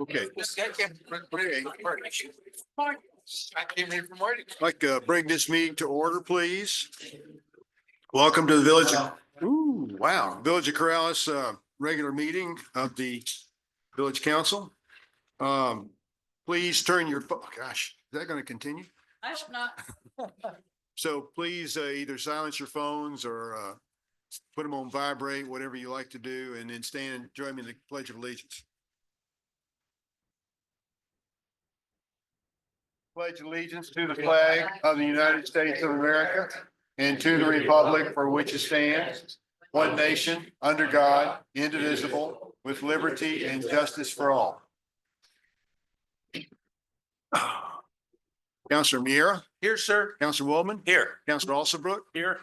Okay. I came in from work. I'd like to bring this meeting to order, please. Welcome to the Village. Wow, Village of Corrales, regular meeting of the Village Council. Please turn your, gosh, is that going to continue? I hope not. So please either silence your phones or put them on vibrate, whatever you like to do, and then stand and join me in the Pledge of Allegiance. Pledge allegiance to the flag of the United States of America and to the republic for which it stands, one nation, under God, indivisible, with liberty and justice for all. Councilor Miera. Here, sir. Councilor Waldman. Here. Councilor Alsabrook. Here.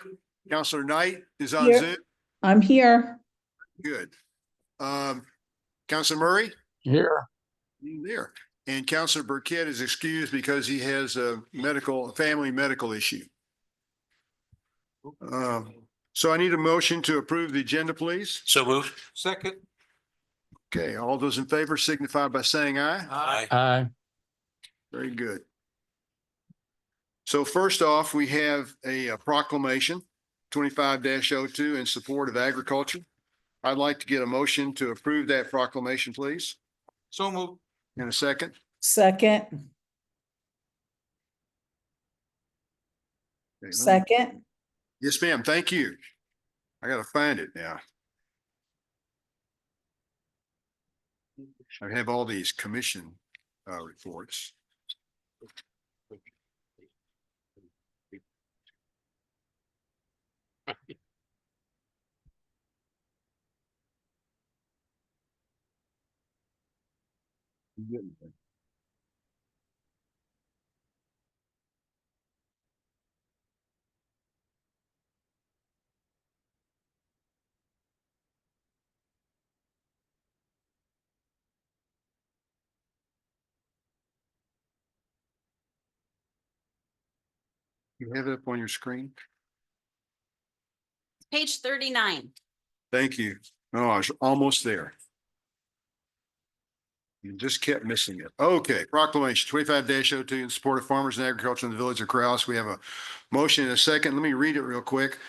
Councilor Knight is on Here. Zoom. I'm here. Good. Councilor Murray. Here. There. And Councilor Burkett is excused because he has a family medical issue. So I need a motion to approve the agenda, please. So moved. Second. Okay, all those in favor signify by saying aye. Aye. Aye. Very good. So first off, we have a proclamation 25-02 in support of agriculture. I'd like to get a motion to approve that proclamation, please. So moved. In a second. Second, Okay, let me- second. Yes, ma'am. Thank you. I gotta find it now. I have all these commission reports. You have it up on your screen? Page 39. Thank you. Oh, I was almost there. You just kept missing it. Okay, proclamation 25-02 in support of farmers and agriculture in the village of Corrales. We have a motion and a second. Let me read it real quick.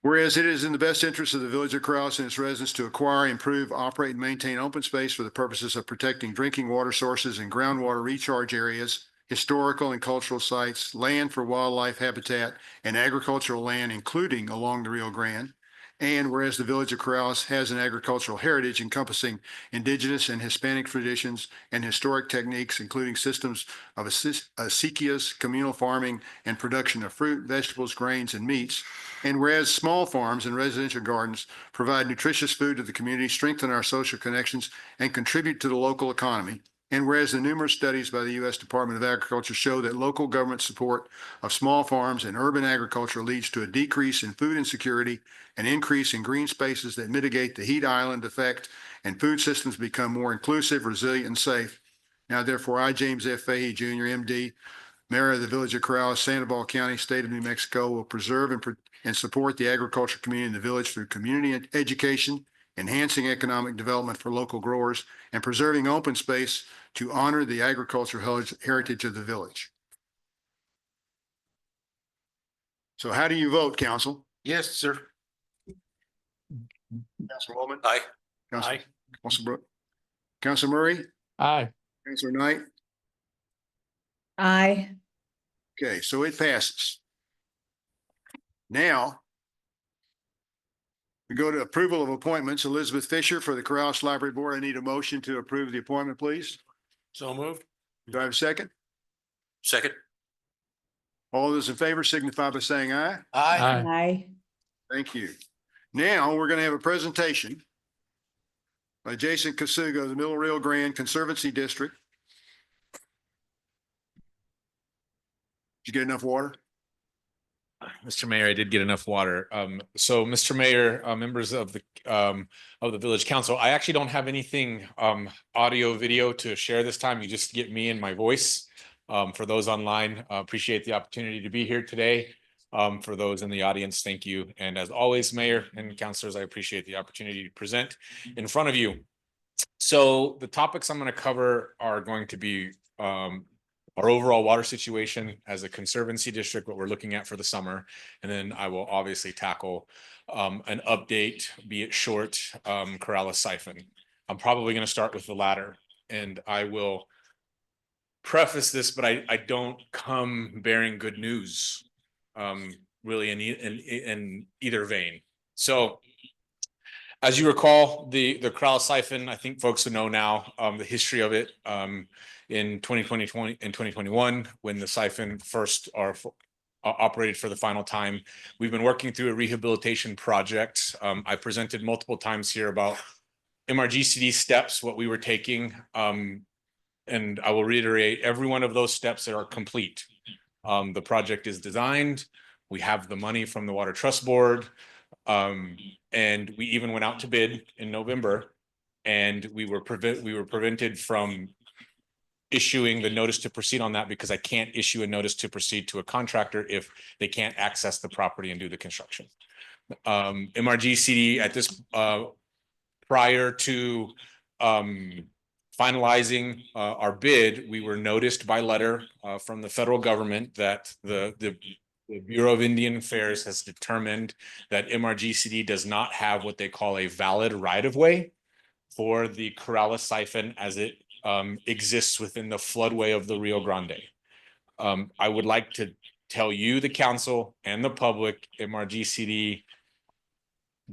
Whereas it is in the best interest of the village of Corrales and its residents to acquire, improve, operate, and maintain open space for the purposes of protecting drinking water sources and groundwater recharge areas, historical and cultural sites, land for wildlife habitat, and agricultural land, including along the Rio Grande. And whereas the village of Corrales has an agricultural heritage encompassing indigenous and Hispanic traditions and historic techniques, including systems of acequias, communal farming, and production of fruit, vegetables, grains, and meats. And whereas small farms and residential gardens provide nutritious food to the community, strengthen our social connections, and contribute to the local economy. And whereas the numerous studies by the U.S. Department of Agriculture show that local government support of small farms and urban agriculture leads to a decrease in food insecurity, an increase in green spaces that mitigate the heat island effect, and food systems become more inclusive, resilient, and safe. Now, therefore, I, James F. Fahey, Jr., MD, Mayor of the Village of Corrales, Sandoval County, State of New Mexico, will preserve and support the agriculture community in the village through community education, enhancing economic development for local growers, and preserving open space to honor the agricultural heritage of the village. So how do you vote, council? Yes, sir. Councilwoman? Aye. Council Brooke? Council Murray? Aye. Councilor Knight? Aye. Okay, so it passes. Now we go to approval of appointments. Elizabeth Fisher for the Corrales Library Board. I need a motion to approve the appointment, please. So moved. Do I have a second? Second. All those in favor signify by saying aye. Aye. Aye. Thank you. Now we're going to have a presentation by Jason Kasuga of the Middle Rio Grande Conservancy District. Did you get enough water? Mr. Mayor, I did get enough water. So Mr. Mayor, members of the Village Council, I actually don't have anything audio video to share this time. You just get me and my voice. For those online, appreciate the opportunity to be here today. For those in the audience, thank you. And as always, Mayor and councilors, I appreciate the opportunity to present in front of you. So the topics I'm going to cover are going to be our overall water situation as a conservancy district, what we're looking at for the summer. And then I will obviously tackle an update, be it short, Corrales siphon. I'm probably going to start with the latter, and I will preface this, but I don't come bearing good news, really in either vein. So as you recall, the Corrales siphon, I think folks would know now the history of it. In 2020 and 2021, when the siphon first operated for the final time, we've been working through a rehabilitation project. I presented multiple times here about MRGCD steps, what we were taking, and I will reiterate every one of those steps that are complete. The project is designed. We have the money from the Water Trust Board. And we even went out to bid in November, and we were prevented from issuing the notice to proceed on that because I can't issue a notice to proceed to a contractor if they can't access the property and do the construction. MRGCD at this prior to finalizing our bid, we were noticed by letter from the federal government that the Bureau of Indian Affairs has determined that MRGCD does not have what they call a valid right-of-way for the Corrales siphon as it exists within the floodway of the Rio Grande. I would like to tell you, the council and the public, MRGCD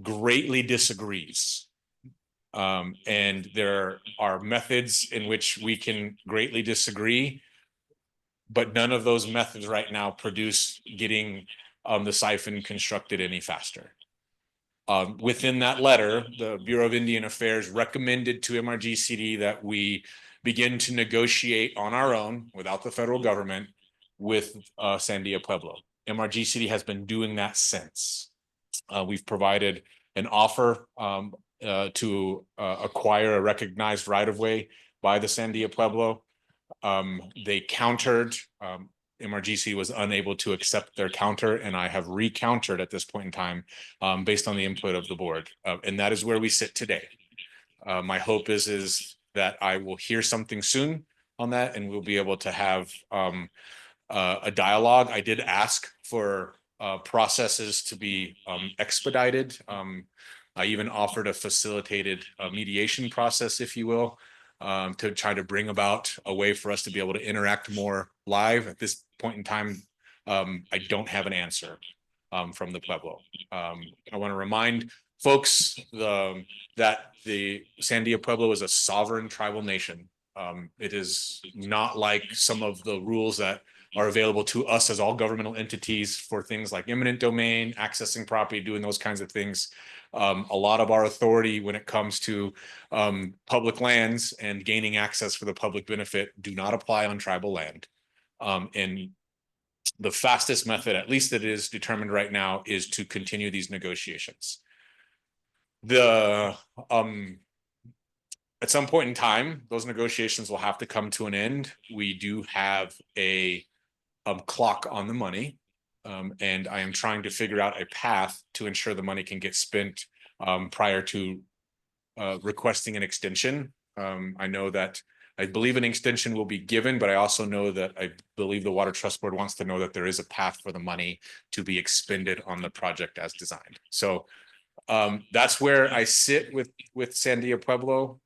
greatly disagrees. And there are methods in which we can greatly disagree, but none of those methods right now produce getting the siphon constructed any faster. Within that letter, the Bureau of Indian Affairs recommended to MRGCD that we begin to negotiate on our own without the federal government with Sandia Pueblo. MRGCD has been doing that since. We've provided an offer to acquire a recognized right-of-way by the Sandia Pueblo. They countered. MRGC was unable to accept their counter, and I have recountered at this point in time based on the input of the board. And that is where we sit today. My hope is that I will hear something soon on that, and we'll be able to have a dialogue. I did ask for processes to be expedited. I even offered a facilitated mediation process, if you will, to try to bring about a way for us to be able to interact more live. At this point in time, I don't have an answer from the Pueblo. I want to remind folks that the Sandia Pueblo is a sovereign tribal nation. It is not like some of the rules that are available to us as all governmental entities for things like eminent domain, accessing property, doing those kinds of things. A lot of our authority when it comes to public lands and gaining access for the public benefit do not apply on tribal land. And the fastest method, at least that is determined right now, is to continue these negotiations. At some point in time, those negotiations will have to come to an end. We do have a clock on the money. And I am trying to figure out a path to ensure the money can get spent prior to requesting an extension. I know that I believe an extension will be given, but I also know that I believe the Water Trust Board wants to know that there is a path for the money to be expended on the project as designed. So that's where I sit with Sandia Pueblo.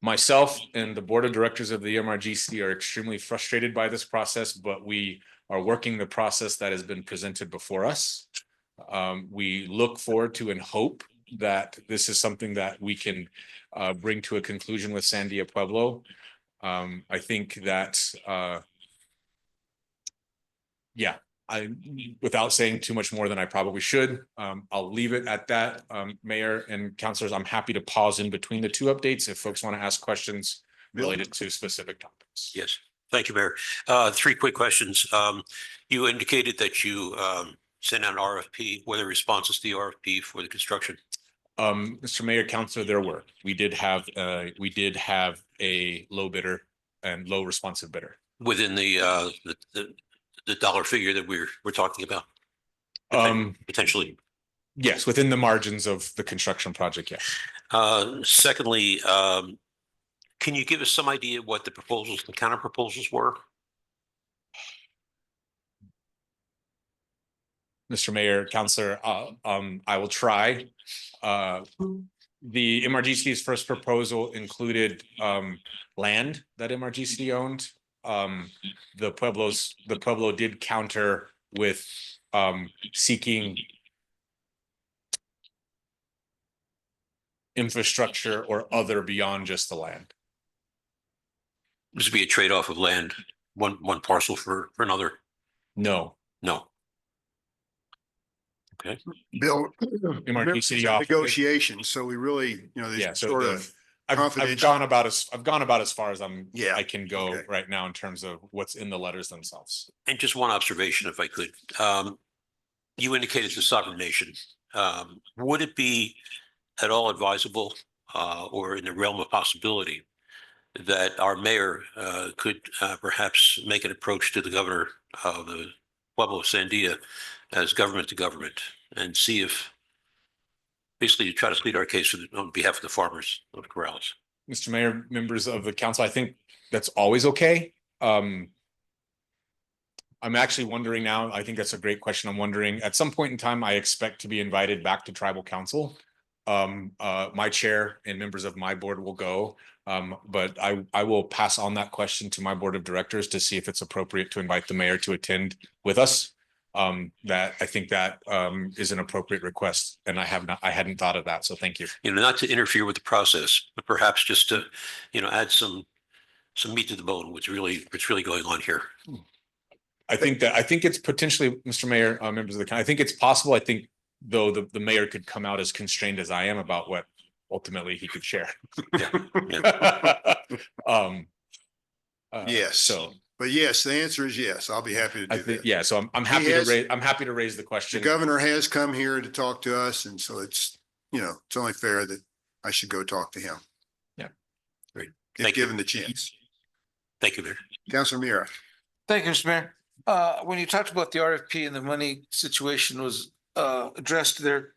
Myself and the board of directors of the MRGC are extremely frustrated by this process, but we are working the process that has been presented before us. We look forward to and hope that this is something that we can bring to a conclusion with Sandia Pueblo. I think that, without saying too much more than I probably should, I'll leave it at that. Mayor and councilors, I'm happy to pause in between the two updates if folks want to ask questions related to specific topics. Yes, thank you, Mayor. 3 quick questions. You indicated that you sent out an RFP. What are the responses to the RFP for the construction? Mr. Mayor, councilor, there were. We did have a low bidder and low responsive bidder. Within the the dollar figure that we're talking about? Potentially. Yes, within the margins of the construction project, yes. Secondly, can you give us some idea what the proposals, the counter proposals were? Mr. Mayor, Counselor, I will try. The MRGC's first proposal included land that MRGC owned. The Pueblo did counter with seeking infrastructure or other beyond just the land. This would be a trade-off of land, one parcel for another? No. No. Okay. Bill, MRGC negotiations, so we really, Yeah, there's so sort of I've confidential. gone about as far as Yeah, I can go okay. right now in terms of what's in the letters themselves. And just one observation, if I could. You indicated the sovereign nation. Would it be at all advisable or in the realm of possibility that our mayor could perhaps make an approach to the governor of the Pueblo of Sandia as government to government and see if basically to try to plead our case on behalf of the farmers of Corrales? Mr. Mayor, members of the council, I think that's always okay. I'm actually wondering now, I think that's a great question. I'm wondering at some point in time, I expect to be invited back to tribal council. My chair and members of my board will go. But I will pass on that question to my board of directors to see if it's appropriate to invite the mayor to attend with us. That I think that is an appropriate request, and I hadn't thought of that. So thank you. Not to interfere with the process, but perhaps just to, add some meat to the bone, what's really going on here. I think it's potentially, Mr. Mayor, members of the county, I think it's possible. I think though the mayor could come out as constrained as I am about what ultimately he could share. Yeah. Yes. So, but yes, the answer is yes. I'll be happy to do that. yeah. So I'm happy to raise the The question. governor has come here to talk to us, and so it's only fair that I should go talk to him. Yeah. Great. If given the chance. Thank you, Mayor. Councilor Mira. Thank you, Mr. Mayor. When you talked about the RFP and the money situation was addressed there,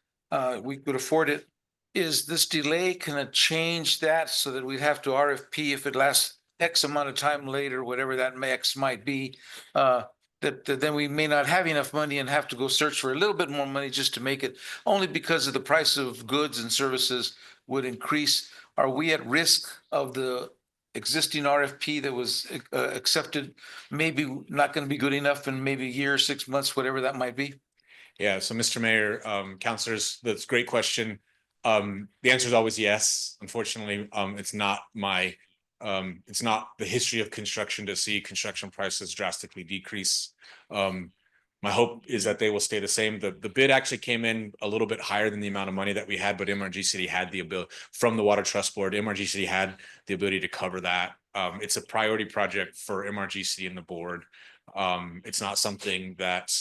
we could afford it. Is this delay gonna change that so that we'd have to RFP if it lasts X amount of time later, whatever that X might be? That then we may not have enough money and have to go search for a little bit more money just to make it, only because of the price of goods and services would increase. Are we at risk of the existing RFP that was accepted, maybe not going to be good enough in maybe a year, 6 months, whatever that might be? Yeah. So Mr. Mayor, councilors, that's a great question. The answer is always yes. Unfortunately, it's not the history of construction to see construction prices drastically decrease. My hope is that they will stay the same. The bid actually came in a little bit higher than the amount of money that we had, but MRGC had the ability from the Water Trust Board. MRGC had the ability to cover that. It's a priority project for MRGC and the board. It's not something that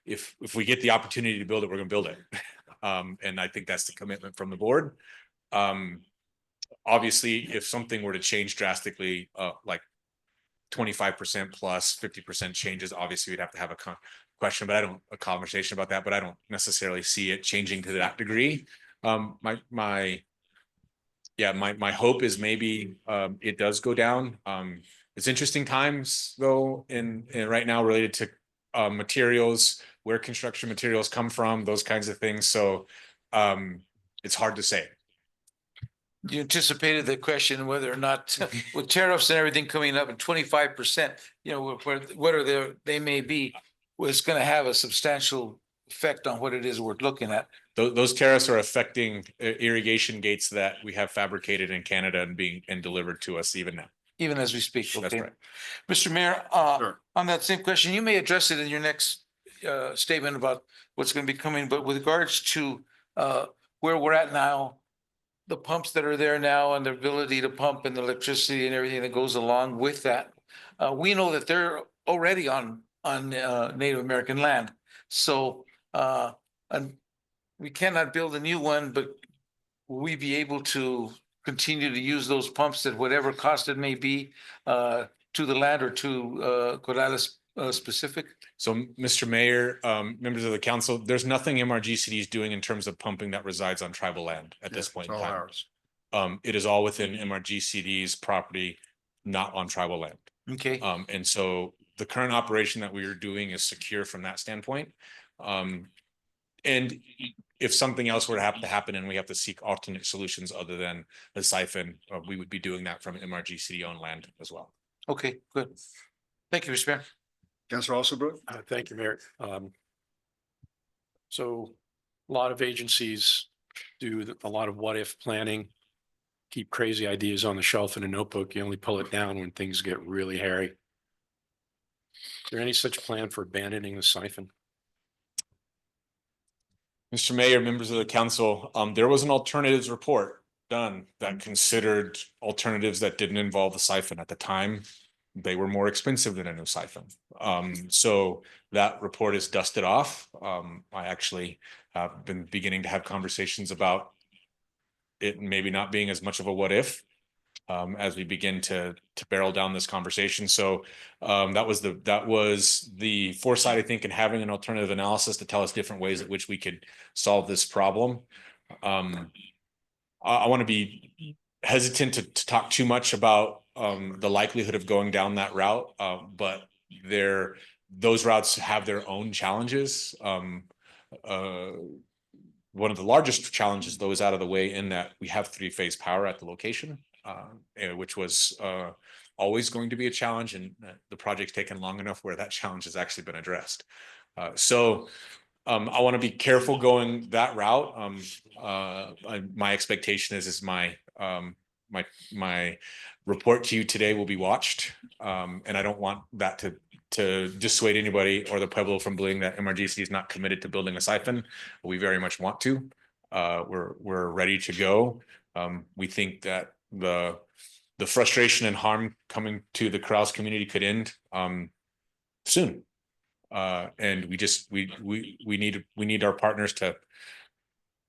if we get the opportunity to build it, we're going to build it. And I think that's the commitment from the board. Obviously, if something were to change drastically, like 25% plus 50% changes, obviously we'd have to have a conversation about that, but I don't necessarily see it changing to that degree. My hope is maybe it does go down. It's interesting times though, in right now related to materials, where construction materials come from, those kinds of things. So it's hard to say. You anticipated the question whether or not with tariffs and everything coming up at 25%, whatever they may be, was going to have a substantial effect on what it is we're looking at. Those tariffs are affecting irrigation gates that we have fabricated in Canada and delivered to us even now. Even as we speak. That's Okay. right. Mr. Mayor, Sure. on that same question, you may address it in your next statement about what's going to be coming, but with regards to where we're at now, the pumps that are there now and the ability to pump and the electricity and everything that goes along with that. We know that they're already on Native American land. So and we cannot build a new one, but will we be able to continue to use those pumps at whatever cost it may be to the land or to Corrales specific? So, Mr. Mayor, members of the council, there's nothing MRGCD is doing in terms of pumping that resides on tribal land at this point in It's all time. ours. It is all within MRGCD's property, not on tribal land. Okay, And so the current operation that we are doing is secure from that standpoint. And if something else were to have to happen and we have to seek alternate solutions other than the siphon, we would be doing that from MRGCD owned land as well. okay, good. Thank you, Mr. Mayor. Councilor Alsterbrook? Thank you, Mayor. So a lot of agencies do a lot of what if planning, keep crazy ideas on the shelf in a notebook. You only pull it down when things get really hairy. Is there any such plan for abandoning the siphon? Mr. Mayor, members of the council, there was an alternatives report done that considered alternatives that didn't involve the siphon at the time. They were more expensive than a new siphon. So that report is dusted off. I actually have been beginning to have conversations about it maybe not being as much of a what if as we begin to barrel down this conversation. So that was the foresight, I think, in having an alternative analysis to tell us different ways at which we could solve this problem. I want to be hesitant to talk too much about the likelihood of going down that route, but those routes have their own challenges. One of the largest challenges, though, is out of the way in that we have three-phase power at the location, which was always going to be a challenge, and the project's taken long enough where that challenge has actually been addressed. So I want to be careful going that route. My expectation is my report to you today will be watched, and I don't want that to dissuade anybody or the Pueblo from believing that MRGC is not committed to building a siphon. We very much want to. We're ready to go. We think that the frustration and harm coming to the Corrales community could end soon. And we need our partners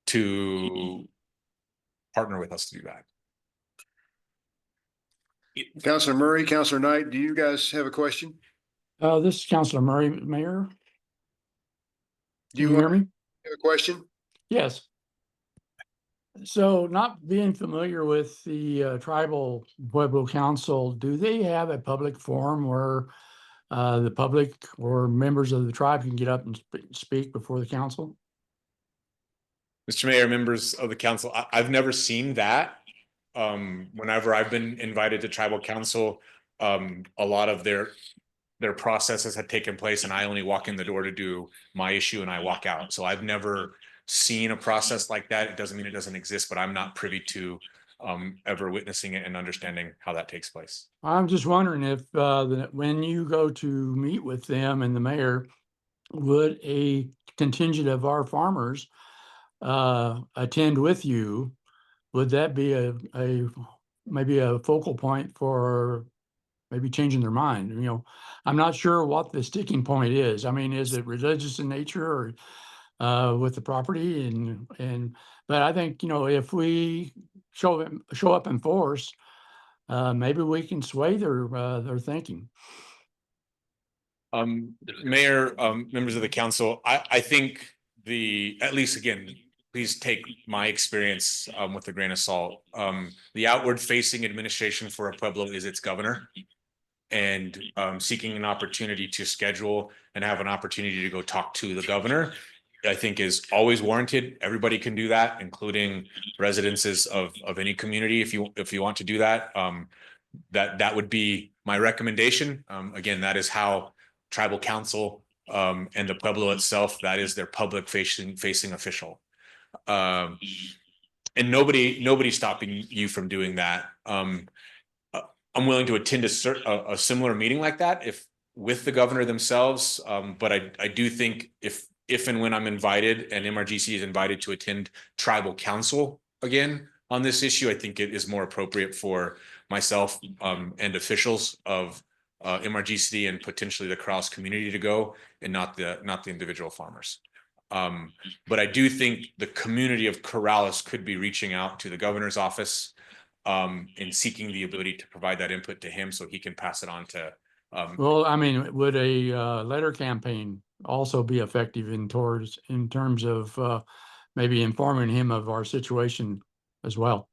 to partner with us to do that. Councilor Murray, Councilor Knight, do you guys have a question? This is Councilor Murray, Mayor. Do Can you hear me? have a question? Yes. So not being familiar with the tribal Pueblo Council, do they have a public forum where the public or members of the tribe can get up and speak before the council? Mr. Mayor, members of the council, I've never seen that. Whenever I've been invited to tribal council, a lot of their processes had taken place and I only walk in the door to do my issue and I walk out. So I've never seen a process like that. It doesn't mean it doesn't exist, but I'm not privy to ever witnessing it and understanding how that takes place. I'm just wondering if when you go to meet with them and the mayor, would a contingent of our farmers attend with you? Would that be maybe a focal point for maybe changing their mind? You know, I'm not sure what the sticking point is. I mean, is it religious in nature or with the property? But I think, you know, if we show up in force, maybe we can sway their thinking. Mayor, members of the council, I think at least again, please take my experience with a grain of salt. The outward facing administration for a Pueblo is its governor, and seeking an opportunity to schedule and have an opportunity to go talk to the governor, I think is always warranted. Everybody can do that, including residences of any community. If you want to do that, that would be my recommendation. Again, that is how tribal council and the Pueblo itself, that is their public facing official. And nobody's stopping you from doing that. I'm willing to attend a similar meeting like that if with the governor themselves. But I do think if and when I'm invited and MRGC is invited to attend tribal council again on this issue, I think it is more appropriate for myself and officials of MRGC and potentially the Corrales community to go, and not the individual farmers. But I do think the community of Corrales could be reaching out to the governor's office and seeking the ability to provide that input to him so he can pass it on to Well, I mean, would a letter campaign also be effective in terms of maybe informing him of our situation as well?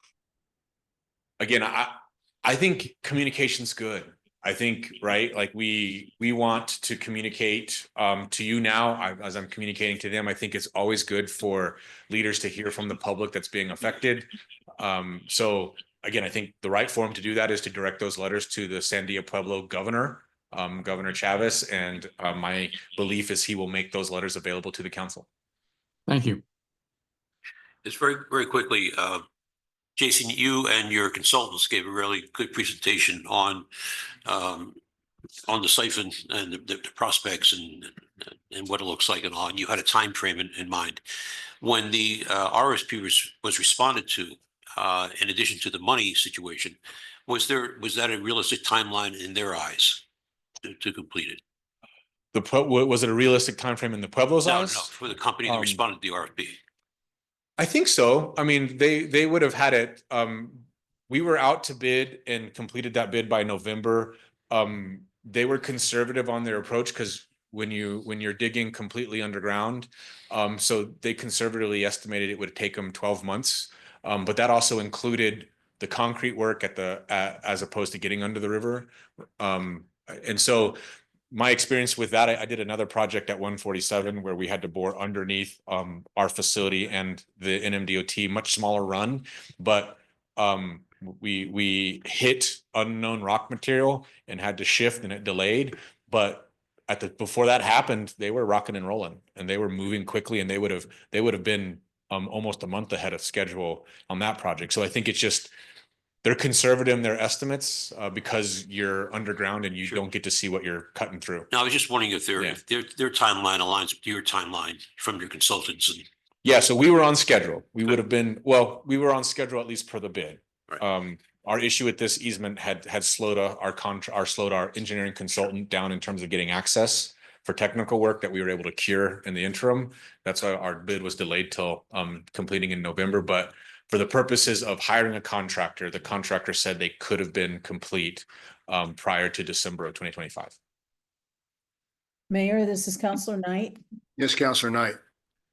Again, I think communication's good. I think, right, like we want to communicate to you now, as I'm communicating to them. I think it's always good for leaders to hear from the public that's being affected. So again, I think the right forum to do that is to direct those letters to the Sandia Pueblo governor, Governor Chavez, and my belief is he will make those letters available to the council. Thank you. It's very quickly, Jason, you and your consultants gave a really good presentation on the siphon and the prospects and what it looks like and all. And you had a time frame in mind. When the RSP was responded to, in addition to the money situation, was that a realistic timeline in their eyes to complete it? Was it a realistic time frame in the Pueblo's No, eyes? for the company that responded to the RFP. I think so. I mean, they would have had it. We were out to bid and completed that bid by November. They were conservative on their approach because when you're digging completely underground, so they conservatively estimated it would take them 12 months. But that also included the concrete work as opposed to getting under the river. And so my experience with that, I did another project at 147 where we had to bore underneath our facility and the NMDOT, much smaller run, but we hit unknown rock material and had to shift and it delayed. But before that happened, they were rocking and rolling and they were moving quickly, and they would have been almost a month ahead of schedule on that project. So I think it's just they're conservative in their estimates because you're underground and you don't get to see what you're cutting through. Now, I was just wondering if their timeline aligns with your timeline from your consultants. And yeah, so we were on schedule. We would have been, well, we were on schedule at least per the bid. Right. Our issue with this easement had slowed our engineering consultant down in terms of getting access for technical work that we were able to cure in the interim. That's why our bid was delayed till completing in November. But for the purposes of hiring a contractor, the contractor said they could have been complete prior to December of 2025. Mayor, this is Counselor Knight. Yes, Counselor Knight.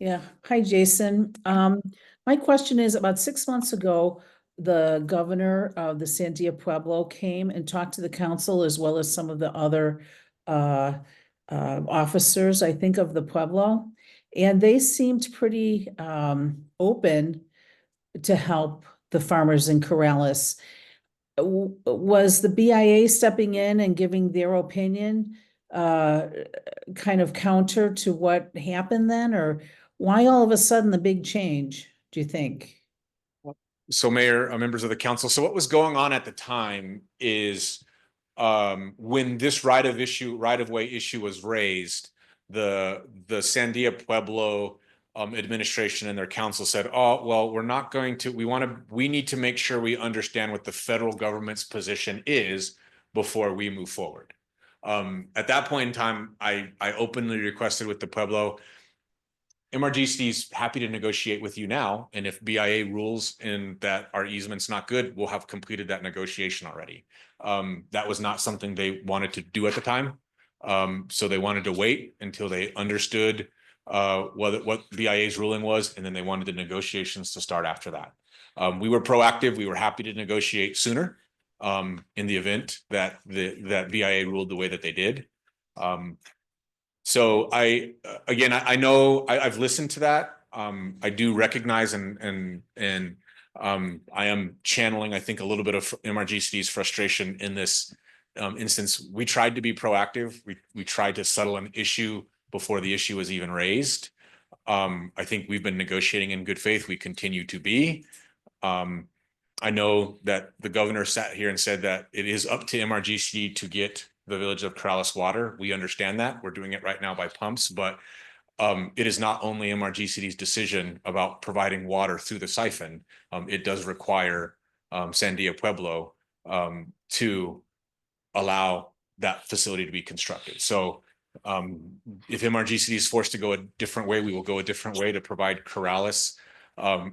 Yeah. Hi, Jason. My question is, about 6 months ago, the governor of the Sandia Pueblo came and talked to the council as well as some of the other officers, I think, of the Pueblo. And they seemed pretty open to help the farmers in Corrales. Was the BIA stepping in and giving their opinion kind of counter to what happened then? Or why all of a sudden the big change, do you think? So Mayor, members of the council, so what was going on at the time is when this right of way issue was raised, the Sandia Pueblo administration and their council said, oh, well, we're not going to, we need to make sure we understand what the federal government's position is before we move forward. At that point in time, I openly requested with the Pueblo, MRGC is happy to negotiate with you now. And if BIA rules in that our easement's not good, we'll have completed that negotiation already. That was not something they wanted to do at the time. So they wanted to wait until they understood what BIA's ruling was, and then they wanted the negotiations to start after that. We were proactive. We were happy to negotiate sooner in the event that that BIA ruled the way that they did. So I know I've listened to that. I do recognize and I am channeling, I think, a little bit of MRGC's frustration in this instance. We tried to be proactive. We tried to settle an issue before the issue was even raised. I think we've been negotiating in good faith. We continue to be. I know that the governor sat here and said that it is up to MRGC to get the village of Corrales water. We understand that. We're doing it right now by pumps, but it is not only MRGC's decision about providing water through the siphon. It does require Sandia Pueblo to allow that facility to be constructed. So if MRGC is forced to go a different way, we will go a different way to provide Corrales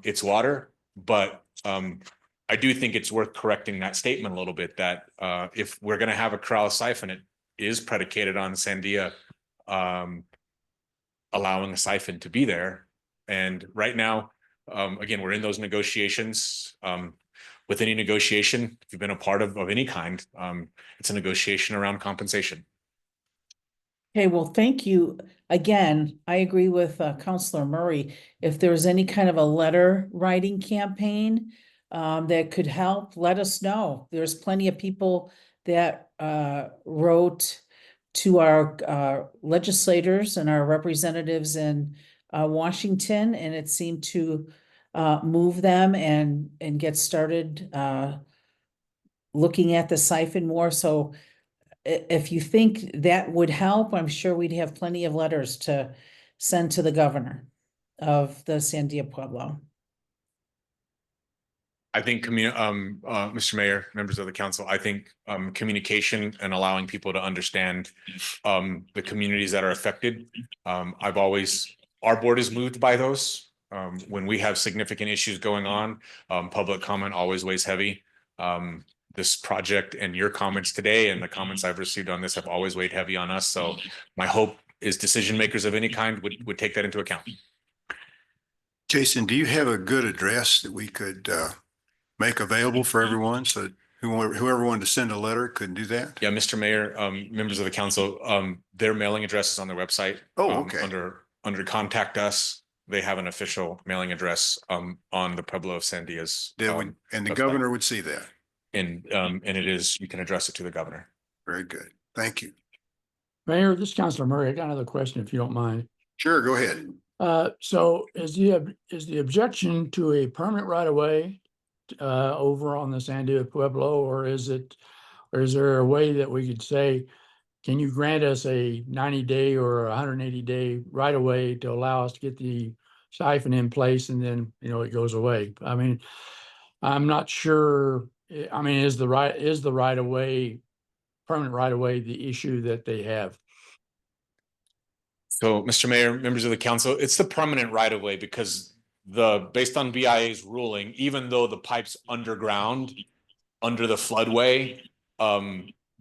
its water. But I do think it's worth correcting that statement a little bit, that if we're going to have a Corrales siphon, is predicated on Sandia allowing a siphon to be there. And right now, again, we're in those negotiations. With any negotiation, if you've been a part of any kind, it's a negotiation around compensation. Okay, well, thank you. Again, I agree with Counselor Murray. If there's any kind of a letter writing campaign that could help, let us know. There's plenty of people that wrote to our legislators and our representatives in Washington, and it seemed to move them and get started looking at the siphon more. So if you think that would help, I'm sure we'd have plenty of letters to send to the governor of the Sandia Pueblo. I think Mr. Mayor, members of the council, I think communication and allowing people to understand the communities that are affected. Our board is moved by those. When we have significant issues going on, public comment always weighs heavy. This project and your comments today and the comments I've received on this have always weighed heavy on us. So my hope is decision makers of any kind would take that into account. Jason, do you have a good address that we could make available for everyone so that whoever wanted to send a letter could do that? Yeah, Mr. Mayor, members of the council, their mailing address is on their website. Oh, okay. Under contact us, they have an official mailing address on the Pueblo of Sandia's. And the website. governor would see that. And it is, you can address it to the governor. Very good. Thank you. Mayor, this is Councilor Murray. I got another question if you don't mind. Sure, go ahead. So is the objection to a permanent right of way over on the Sandia Pueblo, or is there a way that we could say, can you grant us a 90-day or 180-day right of way to allow us to get the siphon in place and then, it goes away? I mean, I'm not sure. I mean, is the right of way, permanent right of way, the issue that they have? So, Mr. Mayor, members of the council, it's the permanent right of way because based on BIA's ruling, even though the pipe's underground under the floodway,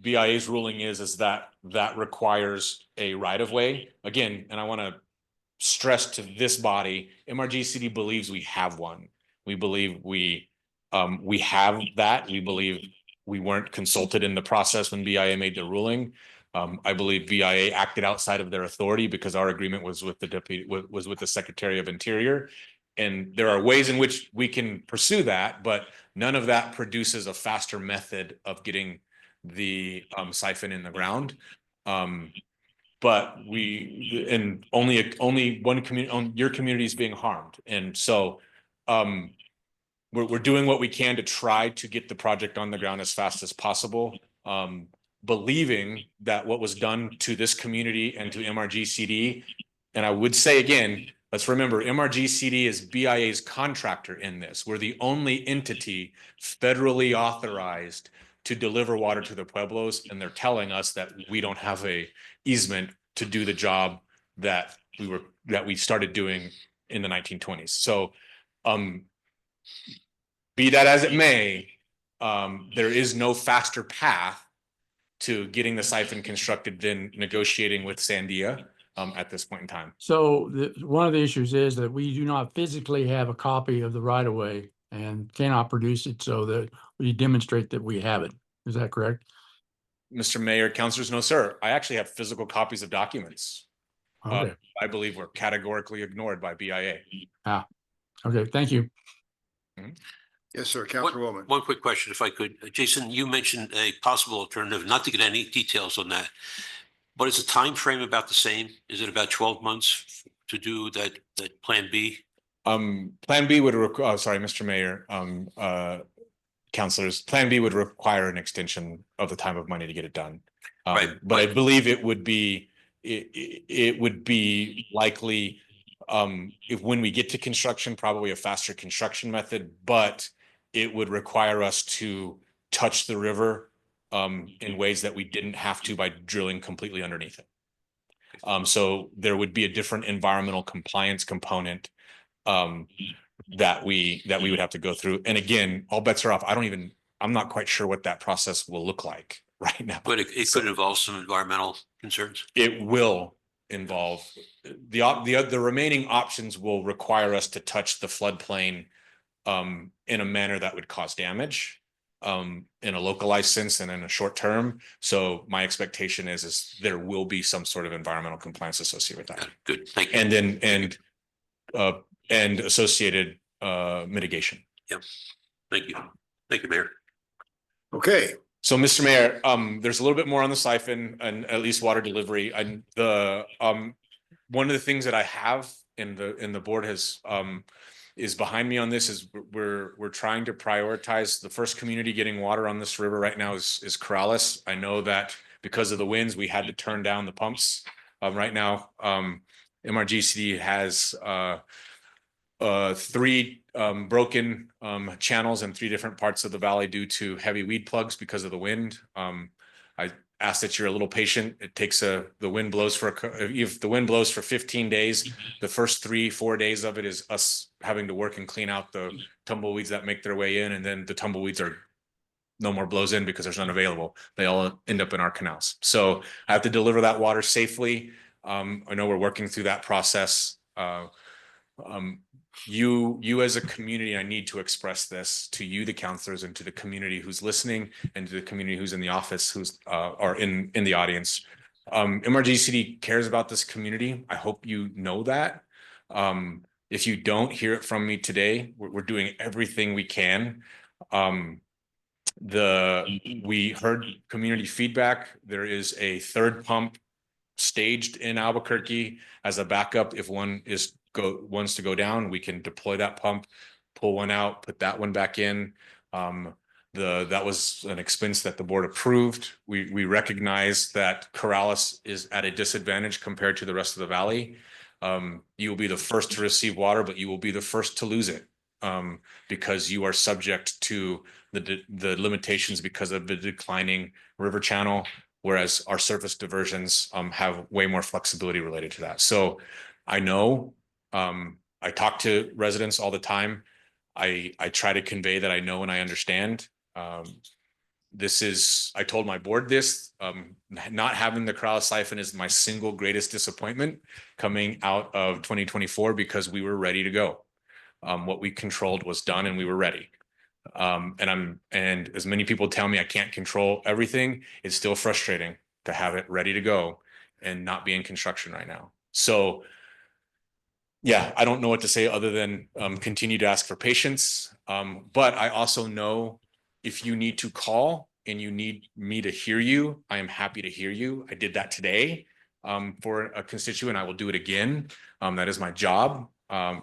BIA's ruling is that requires a right of way. Again, and I want to stress to this body, MRGCD believes we have one. We believe we have that. We believe we weren't consulted in the process when BIA made the ruling. I believe BIA acted outside of their authority because our agreement was with the Secretary of Interior. And there are ways in which we can pursue that, but none of that produces a faster method of getting the siphon in the ground. But only one community, your community is being harmed. And so we're doing what we can to try to get the project on the ground as fast as possible. Believing that what was done to this community and to MRGCD, and I would say again, let's remember MRGCD is BIA's contractor in this. We're the only entity federally authorized to deliver water to the Pueblos, and they're telling us that we don't have a easement to do the job that we started doing in the 1920s. So be that as it may, there is no faster path to getting the siphon constructed than negotiating with Sandia at this point in time. So one of the issues is that we do not physically have a copy of the right of way and cannot produce it so that we demonstrate that we have it. Is that correct? Mr. Mayor, councilors, no, sir. I actually have physical copies of documents. Okay. I believe were categorically ignored by BIA. Okay, thank you. Yes, sir. Councilwoman. One quick question, if I could. Jason, you mentioned a possible alternative, not to get any details on that, but is the time frame about the same? Is it about 12 months to do that Plan B? Plan B would require, sorry, Mr. Mayor, councilors, Plan B would require an extension of the time of money to get it done. Right. But I believe it would be likely if when we get to construction, probably a faster construction method, but it would require us to touch the river in ways that we didn't have to by drilling completely underneath it. So there would be a different environmental compliance component that we would have to go through. And again, all bets are off. I'm not quite sure what that process will look like. right now. But it So could involve some environmental concerns. it will involve the remaining options will require us to touch the floodplain in a manner that would cause damage in a localized sense and in a short term. So my expectation is there will be some sort of environmental compliance associated with that. Good, thank you. And then and associated mitigation. Yep, thank you. Thank you, Mayor. Okay, So, Mr. Mayor, there's a little bit more on the siphon and at least water delivery. And the one of the things that I have in the board has is behind me on this is we're trying to prioritize the first community getting water on this river right now is Corrales. I know that because of the winds, we had to turn down the pumps. Right now, MRGCD has 3 broken channels in 3 different parts of the valley due to heavy weed plugs because of the wind. I ask that you're a little patient. It takes the wind blows for if the wind blows for 15 days, the first 3-4 days of it is us having to work and clean out the tumbleweeds that make their way in, and then the tumbleweeds are no more blows in because there's none available. They all end up in our canals. So I have to deliver that water safely. I know we're working through that process. You as a community, I need to express this to you, the counselors, and to the community who's listening, and to the community who's in the office, who's are in the audience. MRGCD cares about this community. I hope you know that. If you don't hear it from me today, we're doing everything we can. We heard community feedback. There is a 3rd pump staged in Albuquerque as a backup. If one wants to go down, we can deploy that pump, pull one out, put that one back in. That was an expense that the board approved. We recognize that Corrales is at a disadvantage compared to the rest of the valley. You will be the first to receive water, but you will be the first to lose it because you are subject to the limitations because of the declining river channel, whereas our surface diversions have way more flexibility related to that. So I know I talk to residents all the time. I try to convey that I know and I understand. I told my board this, not having the Corrales siphon is my single greatest disappointment coming out of 2024 because we were ready to go. What we controlled was done and we were ready. And as many people tell me I can't control everything, it's still frustrating to have it ready to go and not be in construction right now. So yeah, I don't know what to say other than continue to ask for patience. But I also know if you need to call and you need me to hear you, I am happy to hear you. I did that today for a constituent. I will do it again. That is my job.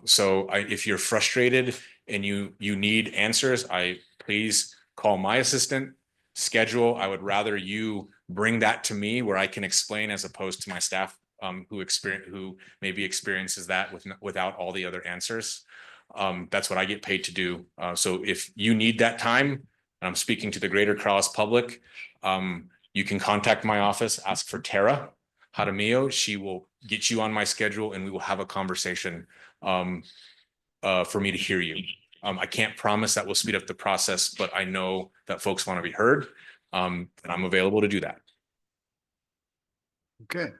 So if you're frustrated and you need answers, please call my assistant, schedule. I would rather you bring that to me where I can explain as opposed to my staff who maybe experiences that without all the other answers. That's what I get paid to do. So if you need that time, and I'm speaking to the greater Corrales public, you can contact my office, ask for Tara Jaramillo. She will get you on my schedule and we will have a conversation for me to hear you. I can't promise that will speed up the process, but I know that folks want to be heard, and I'm available to do that. okay.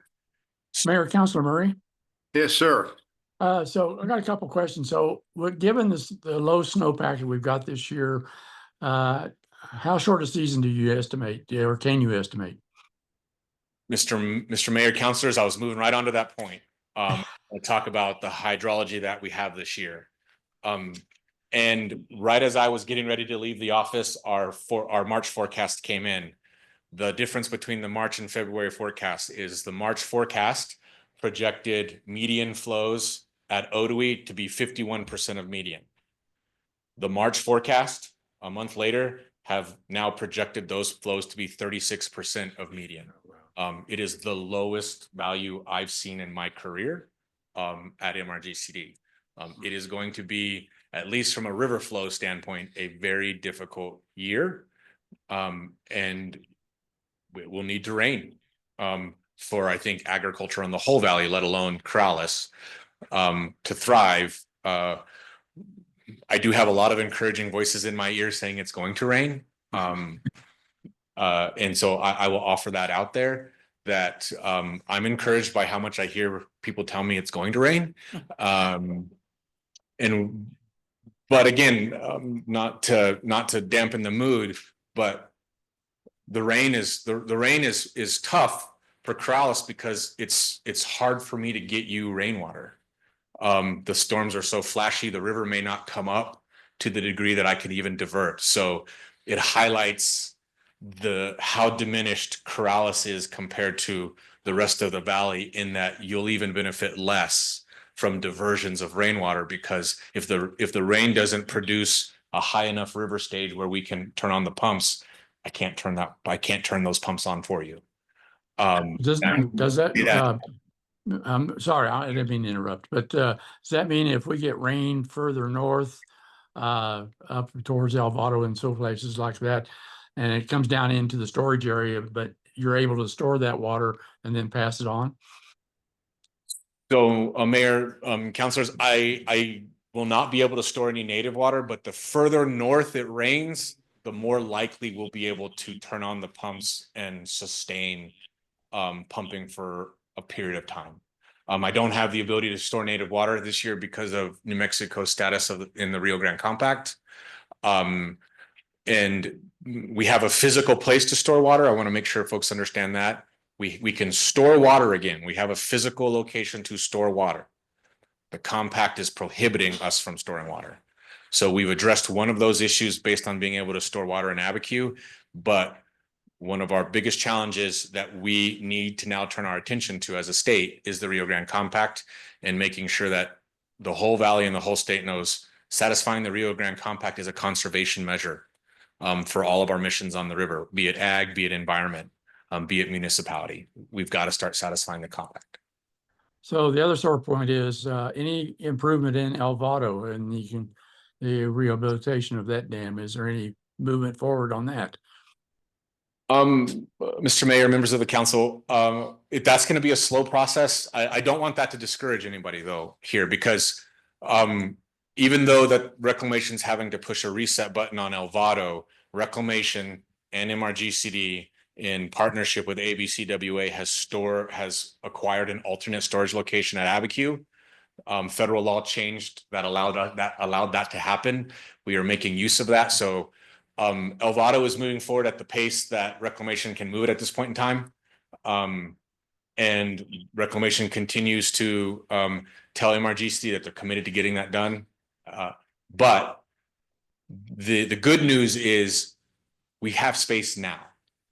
Mayor, Councilor Murray. Yes, sir. So I got a couple questions. So given the low snowpack that we've got this year, how short a season do you estimate, or can you estimate? Mr. Mayor, councilors, I was moving right on to that point. I'll talk about the hydrology that we have this year. And right as I was getting ready to leave the office, our March forecast came in. The difference between the March and February forecast is the March forecast projected median flows at Otoe to be 51% of median. The March forecast, a month later, have now projected those flows to be 36% of median. It is the lowest value I've seen in my career at MRGCD. It is going to be, at least from a river flow standpoint, a very difficult year. And it will need to rain for, I think, agriculture in the whole valley, let alone Corrales, to thrive. I do have a lot of encouraging voices in my ear saying it's going to rain. And so I will offer that out there, that I'm encouraged by how much I hear people tell me it's going to rain. But again, not to dampen the mood, but the rain is tough for Corrales because it's hard for me to get you rainwater. The storms are so flashy, the river may not come up to the degree that I can even divert. So it highlights how diminished Corrales is compared to the rest of the valley, in that you'll even benefit less from diversions of rainwater, because if the rain doesn't produce a high enough river stage where we can turn on the pumps, I can't turn those pumps on for you. Does that, Yeah. I'm sorry, I didn't mean to interrupt, but does that mean if we get rain further north, up towards Alvaro and so places like that, and it comes down into the storage area, but you're able to store that water and then pass it on? So, Mayor, councilors, I will not be able to store any native water, but the further north it rains, the more likely we'll be able to turn on the pumps and sustain pumping for a period of time. I don't have the ability to store native water this year because of New Mexico's status in the Rio Grande Compact. And we have a physical place to store water. I want to make sure folks understand that. We can store water again. We have a physical location to store water. The compact is prohibiting us from storing water. So we've addressed one of those issues based on being able to store water in Abiquiu, but one of our biggest challenges that we need to now turn our attention to as a state is the Rio Grande Compact, and making sure that the whole valley and the whole state knows satisfying the Rio Grande Compact is a conservation measure for all of our missions on the river, be it ag, be it environment, be it municipality. We've got to start satisfying the compact. So the other sore point is any improvement in Alvaro and the rehabilitation of that dam. Is there any movement forward on that? Mr. Mayor, members of the council, that's going to be a slow process. I don't want that to discourage anybody though here, because even though that Reclamation's having to push a reset button on Alvaro, Reclamation and MRGCD in partnership with ABCWA has acquired an alternate storage location at Abiquiu. Federal law changed that allowed that to happen. We are making use of that. So Alvaro is moving forward at the pace that Reclamation can move it at this point in time. And Reclamation continues to tell MRGC that they're committed to getting that done. But the good news is we have space now.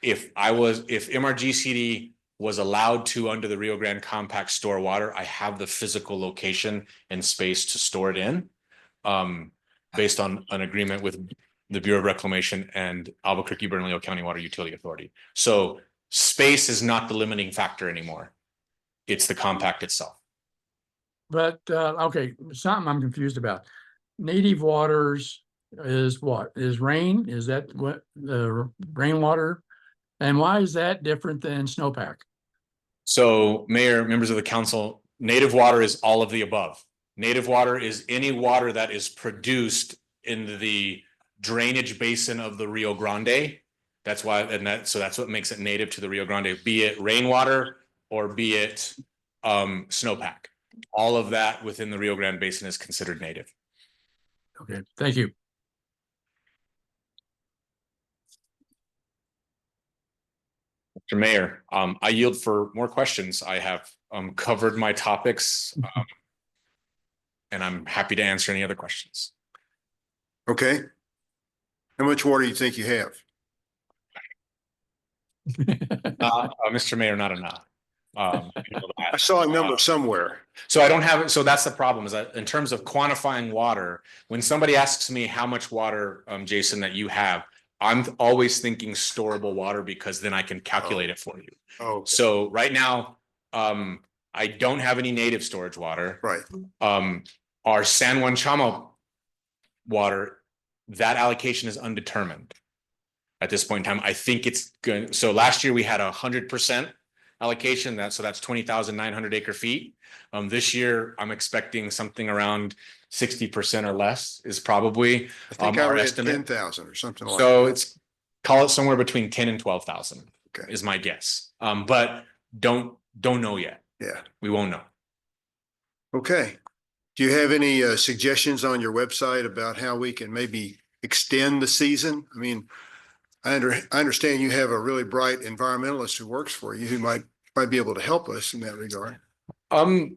If MRGCD was allowed to, under the Rio Grande Compact, store water, I have the physical location and space to store it in, based on an agreement with the Bureau of Reclamation and Albuquerque Bernalillo County Water Utility Authority. So space is not the limiting factor anymore. It's the compact itself. But okay, something I'm confused about. Native waters is what? Is rain? Is that what the rainwater? And why is that different than snowpack? So, Mayor, members of the council, native water is all of the above. Native water is any water that is produced in the drainage basin of the Rio Grande. That's why, so that's what makes it native to the Rio Grande, be it rainwater or be it snowpack. All of that within the Rio Grande basin is considered native. Okay, thank you. Mr. Mayor, I yield for more questions. I have covered my topics, and I'm happy to answer any other questions. Okay. How much water do you think you have? Mr. Mayor, not enough. I saw a number somewhere. So I don't have it. So that's the problem, is that in terms of quantifying water, when somebody asks me how much water, Jason, that you have, I'm always thinking storable water, because then I can calculate it for you. Oh, So right now, I don't have any native storage water. right. Our San Juan Chamo water, that allocation is undetermined at this point in time. I think it's good. So last year we had 100% allocation, so that's 20,900 acre feet. This year I'm expecting something around 60% or less is probably I think our I read estimate. 10,000 or something like that. So it's call it somewhere between 10 and 12,000 Okay. is my guess. But don't know yet. Yeah. We won't know. Okay. Do you have any suggestions on your website about how we can maybe extend the season? I mean, I understand you have a really bright environmentalist who works for you who might be able to help us in that regard. Mr.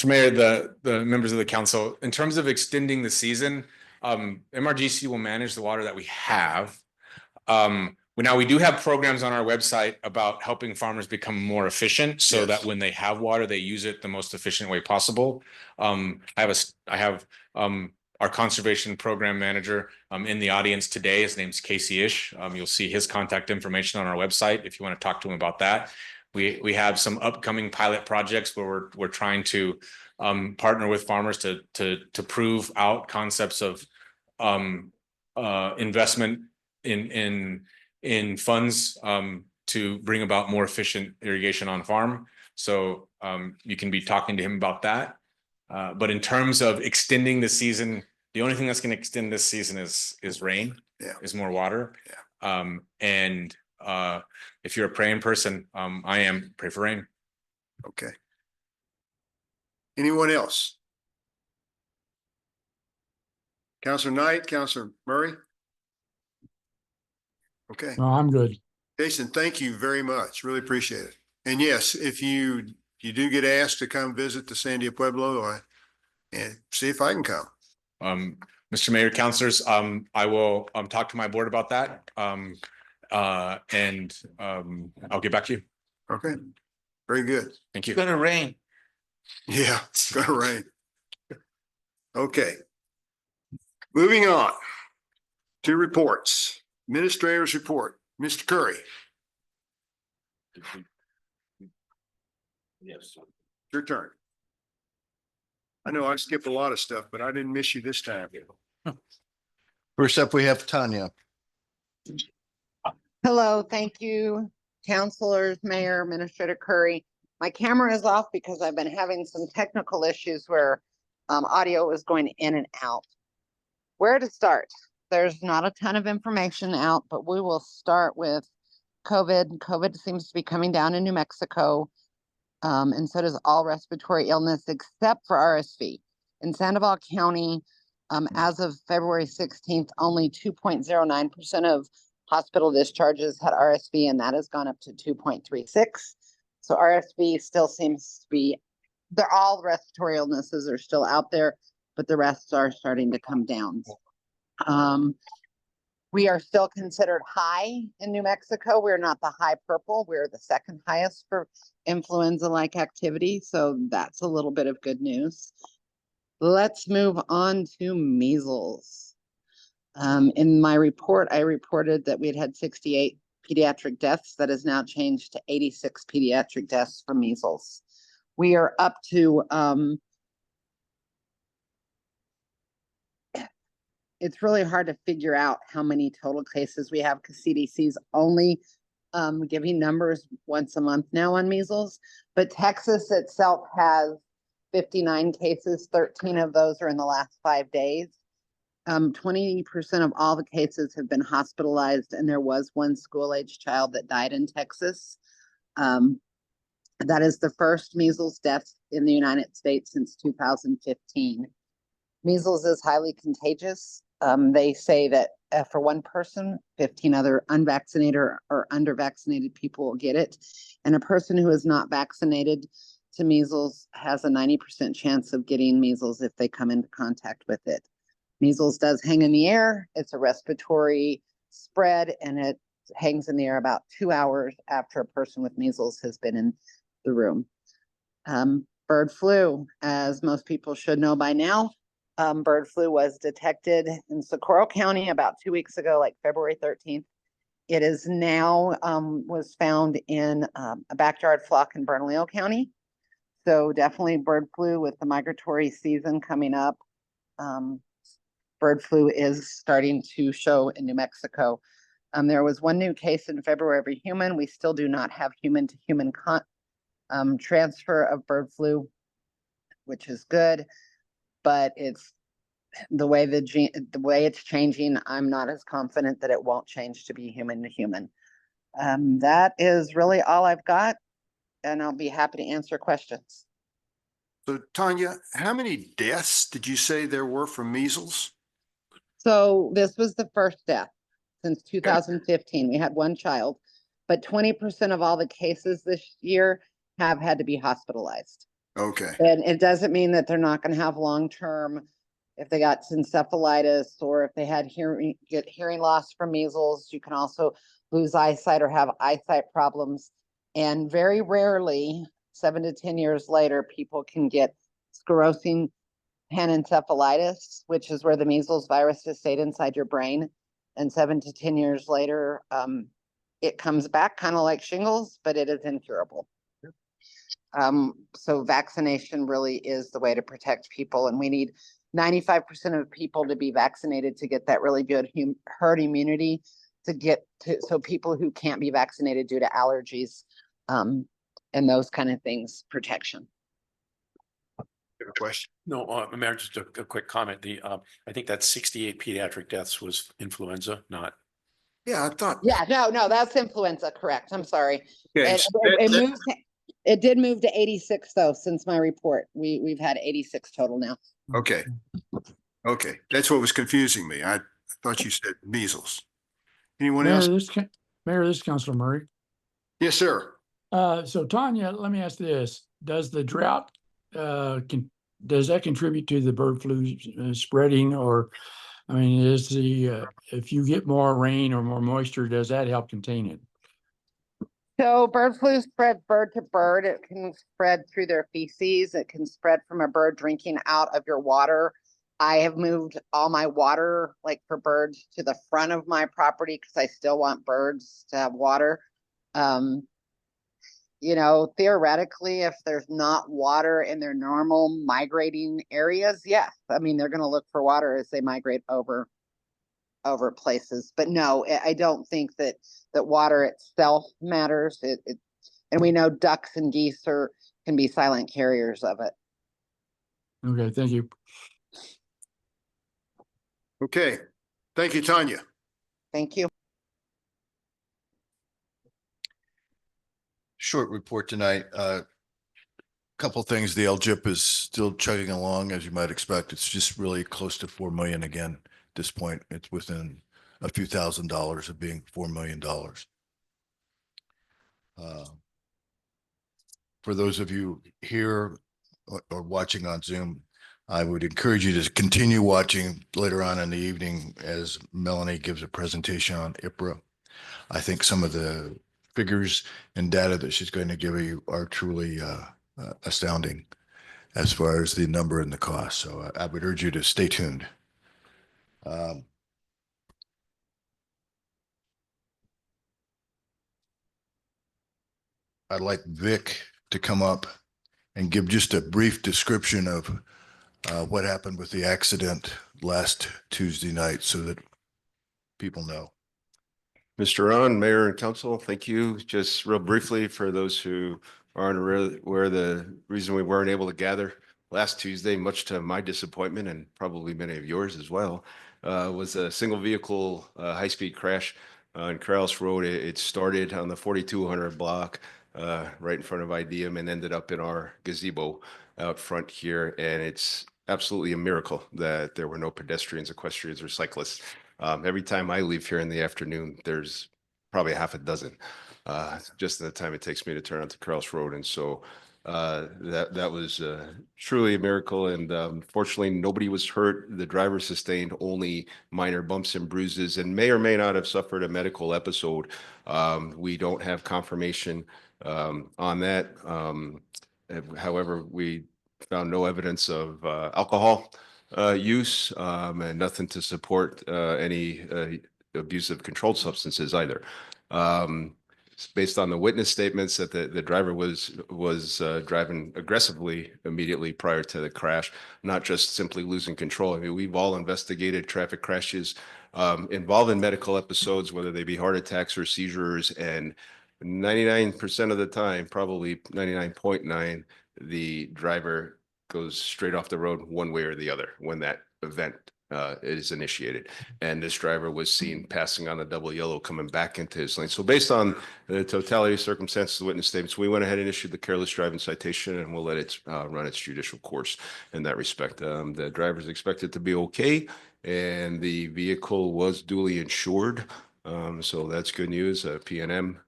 Mayor, the members of the council, in terms of extending the season, MRGC will manage the water that we have. Now we do have programs on our website about helping farmers become more efficient so Yes. that when they have water, they use it the most efficient way possible. I have our conservation program manager in the audience today. His name's Casey Ish. You'll see his contact information on our website if you want to talk to him about that. We have some upcoming pilot projects where we're trying to partner with farmers to prove out concepts of investment in funds to bring about more efficient irrigation on farm. So you can be talking to him about that. But in terms of extending the season, the only thing that's going to extend this season is rain. Yeah. Is more water. Yeah. And if you're a praying person, I am, pray for rain. Okay. Anyone else? Counselor Knight, Counselor Murray? Okay. No, I'm good. Jason, thank you very much. Really appreciate it. And yes, if you do get asked to come visit the Sandia Pueblo, and see if I can come. Mr. Mayor, councilors, I will talk to my board about that. And I'll get back to you. Okay. Very good. Thank you. It's gonna rain. Yeah, it's gonna rain. Okay. Moving on to reports. Administrator's report. Mr. Curry, Yes. your turn. I know I skipped a lot of stuff, but I didn't miss you this time. First up, we have Tanya. Hello, thank you, councilors, mayor, Administrator Curry. My camera is off because I've been having some technical issues where audio is going in and out. Where to start? There's not a ton of information out, but we will start with COVID. COVID seems to be coming down in New Mexico, and so does all respiratory illness except for RSV. In Sandoval County, as of February 16th, only 2.09% of hospital discharges had RSV, and that has gone up to 2.36. So RSV still seems to be, they're all respiratory illnesses are still out there, but the rest are starting to come down. We are still considered high in New Mexico. We're not the high purple. We're the second highest for influenza-like activity. So that's a little bit of good news. Let's move on to measles. In my report, I reported that we had 68 pediatric deaths. That has now changed to 86 pediatric deaths from measles. We are up to, it's really hard to figure out how many total cases we have because CDC's only giving numbers once a month now on measles. But Texas itself has 59 cases. 13 of those are in the last 5 days. 20% of all the cases have been hospitalized, and there was one school-age child that died in Texas. That is the first measles death in the United States since 2015. Measles is highly contagious. They say that for one person, 15 other unvaccinated or under-vaccinated people will get it. And a person who is not vaccinated to measles has a 90% chance of getting measles if they come into contact with it. Measles does hang in the air. It's a respiratory spread, and it hangs in the air about 2 hours after a person with measles has been in the room. Bird flu, as most people should know by now, bird flu was detected in Socorro County about 2 weeks ago, like February 13th. It is now was found in a backyard flock in Bernalillo County. So definitely bird flu with the migratory season coming up. Bird flu is starting to show in New Mexico. There was one new case in February of a human. We still do not have human-to-human transfer of bird flu, which is good, but it's the way the way it's changing, I'm not as confident that it won't change to be human to human. That is really all I've got, and I'll be happy to answer questions. So Tanya, how many deaths did you say there were from measles? So this was the first death since 2015. We had one child, but 20% of all the cases this year have had to be hospitalized. Okay, And it doesn't mean that they're not going to have long-term, if they got encephalitis or if they had get hearing loss from measles. You can also lose eyesight or have eyesight problems. And very rarely, 7 to 10 years later, people can get sclerosing panencephalitis, which is where the measles virus has stayed inside your brain. And 7 to 10 years later, it comes back kind of like shingles, but it is incurable. So vaccination really is the way to protect people, and we need 95% of people to be vaccinated to get that really good herd immunity to get to, so people who can't be vaccinated due to allergies, and those kind of things, protection. good question. No, Mayor, just a quick comment. I think that 68 pediatric deaths was influenza, not. Yeah, I thought. Yeah, no, that's influenza, correct. I'm sorry. Okay, It did move to 86 though, since my report. We've had 86 total now. okay. Okay, that's what was confusing me. I thought you said measles. Anyone Mayor, else? Mayor, this is Councilor Murray. Yes, sir. So Tanya, let me ask this. Does the drought, does that contribute to the bird flu spreading? Or, I mean, is if you get more rain or more moisture, does that help contain it? So bird flu spreads bird to bird. It can spread through their feces. It can spread from a bird drinking out of your water. I have moved all my water, like for birds, to the front of my property because I still want birds to have water. You know, theoretically, if there's not water in their normal migrating areas, yes. I mean, they're going to look for water as they migrate over places. But no, I don't think that water itself matters. And we know ducks and geese can be silent carriers of it. Okay, thank you. Okay, thank you, Tanya. Thank you. Short report tonight. Couple things. The LGIP is still chugging along, as you might expect. It's just really close to 4 million again. At this point, it's within a few $1,000s of being $4 million. For those of you here or watching on Zoom, I would encourage you to continue watching later on in the evening as Melanie gives a presentation on IPRA. I think some of the figures and data that she's going to give you are truly astounding as far as the number and the cost. So I would urge you to stay tuned. I'd like Vic to come up and give just a brief description of what happened with the accident last Tuesday night so that people know. Mr. Ron, Mayor and Council, thank you. Just real briefly for those who aren't aware, the reason we weren't able to gather last Tuesday, much to my disappointment and probably many of yours as well, was a single vehicle high-speed crash on Corrales Road. It started on the 4200 block right in front of IDEM and ended up in our gazebo out front here. And it's absolutely a miracle that there were no pedestrians, equestrians, or cyclists. Every time I leave here in the afternoon, there's probably half a dozen, just in the time it takes me to turn onto Corrales Road. And so that was truly a miracle. And fortunately, nobody was hurt. The driver sustained only minor bumps and bruises and may or may not have suffered a medical episode. We don't have confirmation on that. However, we found no evidence of alcohol use and nothing to support any abuse of controlled substances either. Based on the witness statements that the driver was driving aggressively immediately prior to the crash, not just simply losing control. I mean, we've all investigated traffic crashes involving medical episodes, whether they be heart attacks or seizures, and 99% of the time, probably 99.9, the driver goes straight off the road one way or the other when that event is initiated. And this driver was seen passing on the double yellow, coming back into his lane. So based on the totality of circumstances, witness statements, we went ahead and issued the careless driving citation, and we'll let it run its judicial course in that respect. The driver is expected to be okay, and the vehicle was duly insured. So that's good news. P&M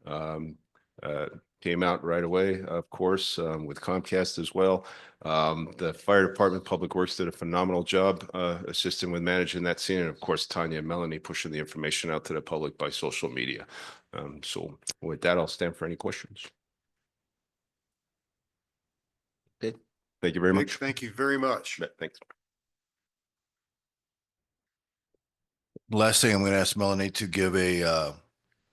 came out right away, of course, with Comcast as well. The fire department, Public Works did a phenomenal job assisting with managing that scene. And of course, Tanya and Melanie pushing the information out to the public by social media. So with that, I'll stand for any questions. Okay. Thank you very Nick, much. thank you very much. Thanks. Last thing, I'm going to ask Melanie to give a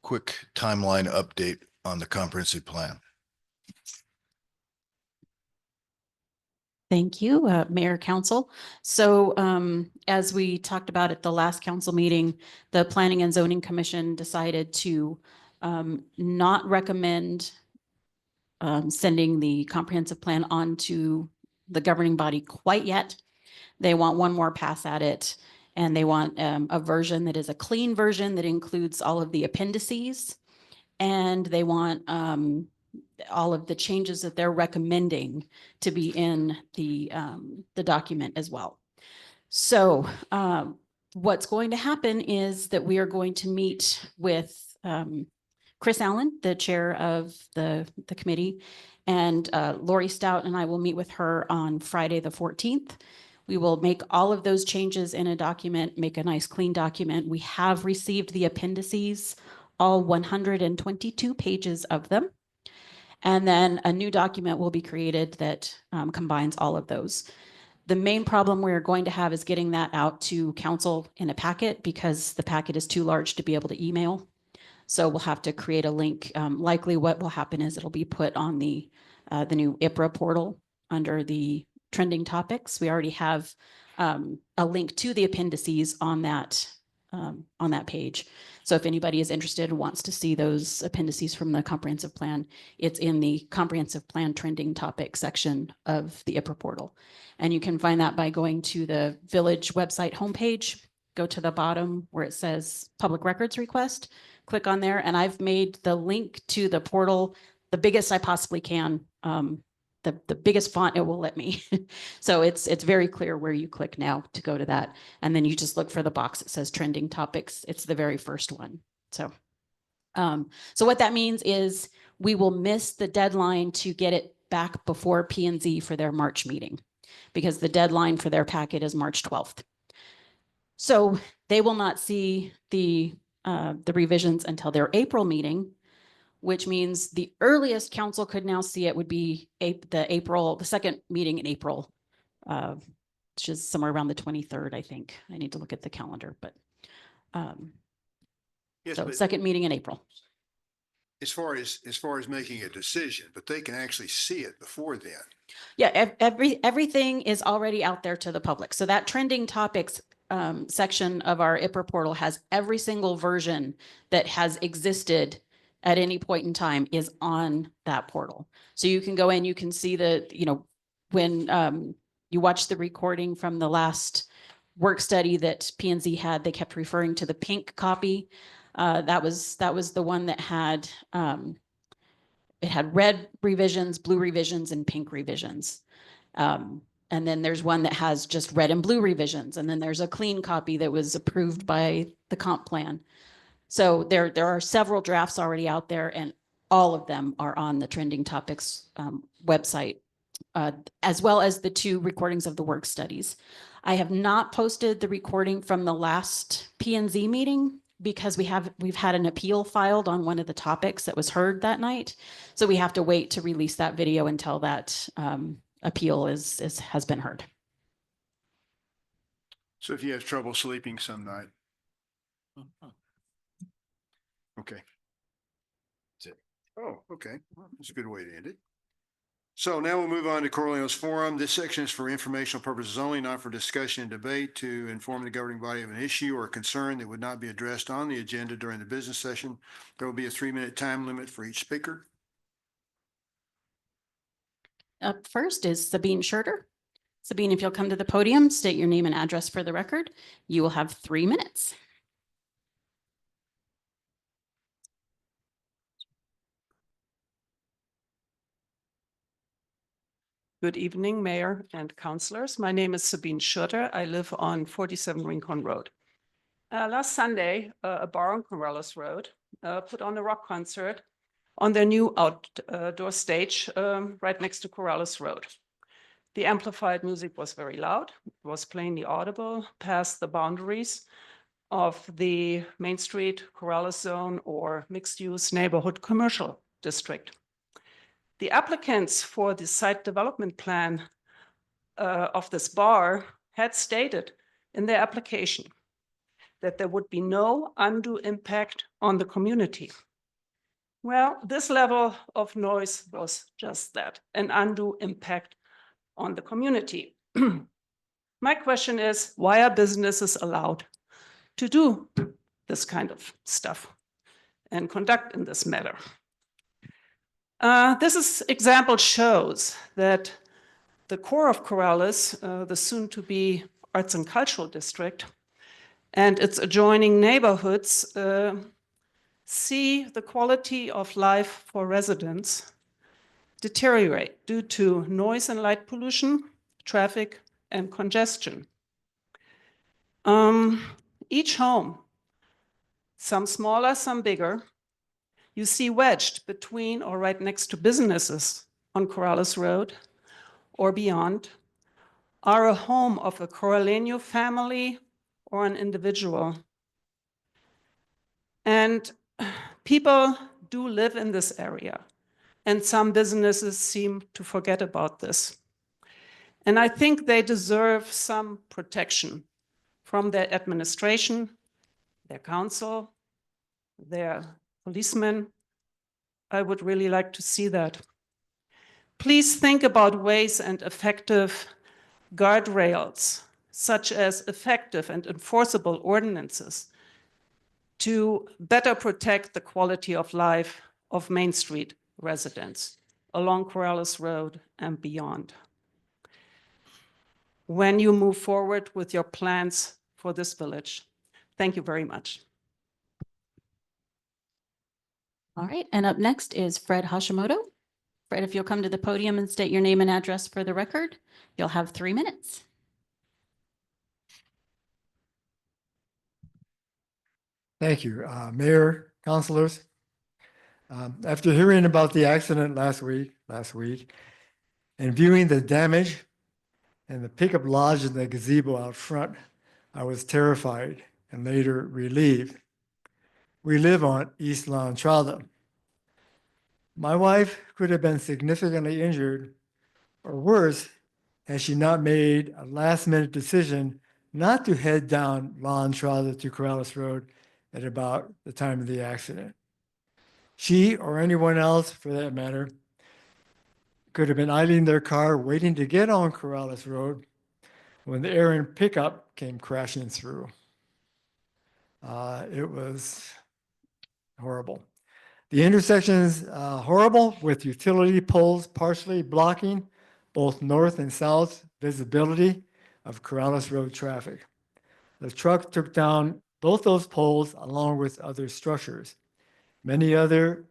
quick timeline update on the comprehensive plan. Thank you, Mayor, Council. So as we talked about at the last council meeting, the Planning and Zoning Commission decided to not recommend sending the comprehensive plan on to the governing body quite yet. They want one more pass at it, and they want a version that is a clean version that includes all of the appendices, and they want all of the changes that they're recommending to be in the document as well. So what's going to happen is that we are going to meet with Chris Allen, the chair of the committee, and Lori Stout and I will meet with her on Friday the 14th. We will make all of those changes in a document, make a nice clean document. We have received the appendices, all 122 pages of them. And then a new document will be created that combines all of those. The main problem we're going to have is getting that out to council in a packet, because the packet is too large to be able to email. So we'll have to create a link. Likely what will happen is it'll be put on the new IPRA portal under the trending topics. We already have a link to the appendices on that page. So if anybody is interested and wants to see those appendices from the comprehensive plan, it's in the comprehensive plan trending topic section of the IPRA portal. And you can find that by going to the village website homepage, go to the bottom where it says public records request, click on there. And I've made the link to the portal the biggest I possibly can. The biggest font it will let me. So it's very clear where you click now to go to that. And then you just look for the box that says trending topics. It's the very first one. So what that means is we will miss the deadline to get it back before P&Z for their March meeting, because the deadline for their packet is March 12th. So they will not see the revisions until their April meeting, which means the earliest council could now see it would be the second meeting in April, which is somewhere around the 23rd, I think. I need to look at the calendar, but Yes, so but second meeting in April. as far as making a decision, but they can actually see it before then. Yeah, everything is already out there to the public. So that trending topics section of our IPRA portal has every single version that has existed at any point in time is on that portal. So you can go in, you can see when you watch the recording from the last work study that P&Z had, they kept referring to the pink copy. That was the one that had, it had red revisions, blue revisions, and pink revisions. And then there's one that has just red and blue revisions. And then there's a clean copy that was approved by the comp plan. So there are several drafts already out there, and all of them are on the trending topics website, as well as the 2 recordings of the work studies. I have not posted the recording from the last P&Z meeting because we've had an appeal filed on one of the topics that was heard that night. So we have to wait to release that video until that appeal has been heard. So if you have trouble sleeping some night. Okay. That's it. Oh, okay. Well, that's a good way to end it. So now we'll move on to Corleone's Forum. This section is for informational purposes only, not for discussion and debate, to inform the governing body of an issue or concern that would not be addressed on the agenda during the business session. There will be a 3-minute time limit for each speaker. Up first is Sabine Schurter. Sabine, if you'll come to the podium, state your name and address for the record. You will have 3 minutes. Good evening, Mayor and councilors. My name is Sabine Schurter. I live on 47 Rincon Road. Last Sunday, a bar on Corrales Road put on a rock concert on their new outdoor stage right next to Corrales Road. The amplified music was very loud. It was plainly audible past the boundaries of the Main Street Corrales zone or mixed-use neighborhood commercial district. The applicants for the site development plan of this bar had stated in their application that there would be no undue impact on the community. Well, this level of noise was just that, an undue impact on the community. My question is, why are businesses allowed to do this kind of stuff and conduct in this matter? This example shows that the core of Corrales, the soon-to-be Arts and Cultural District, and its adjoining neighborhoods see the quality of life for residents deteriorate due to noise and light pollution, traffic, and congestion. Each home, some smaller, some bigger, you see wedged between or right next to businesses on Corrales Road or beyond, are a home of a Corraleño family or an individual. And people do live in this area, and some businesses seem to forget about this. And I think they deserve some protection from their administration, their council, their policemen. I would really like to see that. Please think about ways and effective guardrails, such as effective and enforceable ordinances to better protect the quality of life of Main Street residents along Corrales Road and beyond when you move forward with your plans for this village. Thank you very much. All right, and up next is Fred Hashimoto. Fred, if you'll come to the podium and state your name and address for the record, you'll have 3 minutes. Thank you, Mayor, councilors. After hearing about the accident last week, and viewing the damage and the pickup lodge in the gazebo out front, I was terrified and later relieved. We live on East La Entrada. My wife could have been significantly injured or worse had she not made a last-minute decision not to head down La Entrada to Corrales Road at about the time of the accident. She, or anyone else for that matter, could have been idling their car waiting to get on Corrales Road when the errant pickup came crashing through. It was horrible. The intersection is horrible, with utility poles partially blocking both north and south visibility of Corrales Road traffic. The truck took down both those poles along with other structures. Many other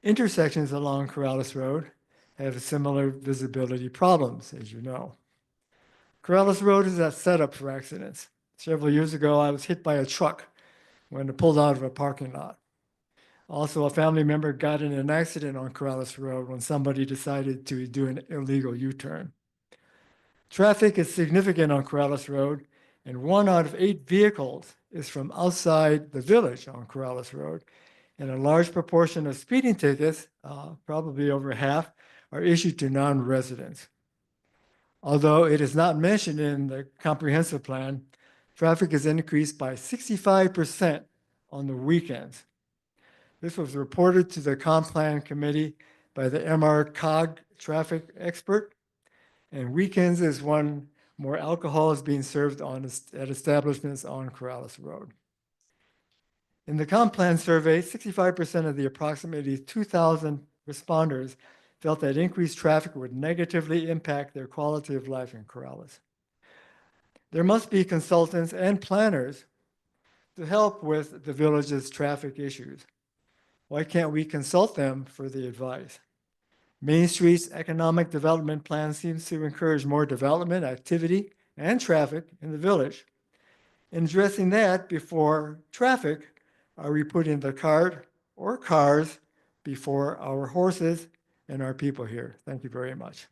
intersections along Corrales Road have similar visibility problems, as you know. Corrales Road is a setup for accidents. Several years ago, I was hit by a truck when it pulled out of a parking lot. Also, a family member got in an accident on Corrales Road when somebody decided to do an illegal U-turn. Traffic is significant on Corrales Road, and 1 out of 8 vehicles is from outside the village on Corrales Road, and a large proportion of speeding tickets, probably over half, are issued to non-residents. Although it is not mentioned in the comprehensive plan, traffic is increased by 65% on the weekends. This was reported to the Comp Plan Committee by the MR-COG traffic expert, and weekends is when more alcohol is being served at establishments on Corrales Road. In the Comp Plan survey, 65% of the approximately 2,000 responders felt that increased traffic would negatively impact their quality of life in Corrales. There must be consultants and planners to help with the village's traffic issues. Why can't we consult them for the advice? Main Street's economic development plan seems to encourage more development, activity, and traffic in the village. In addressing that before traffic, are we putting the cart or cars before our horses and our people here? Thank you very much.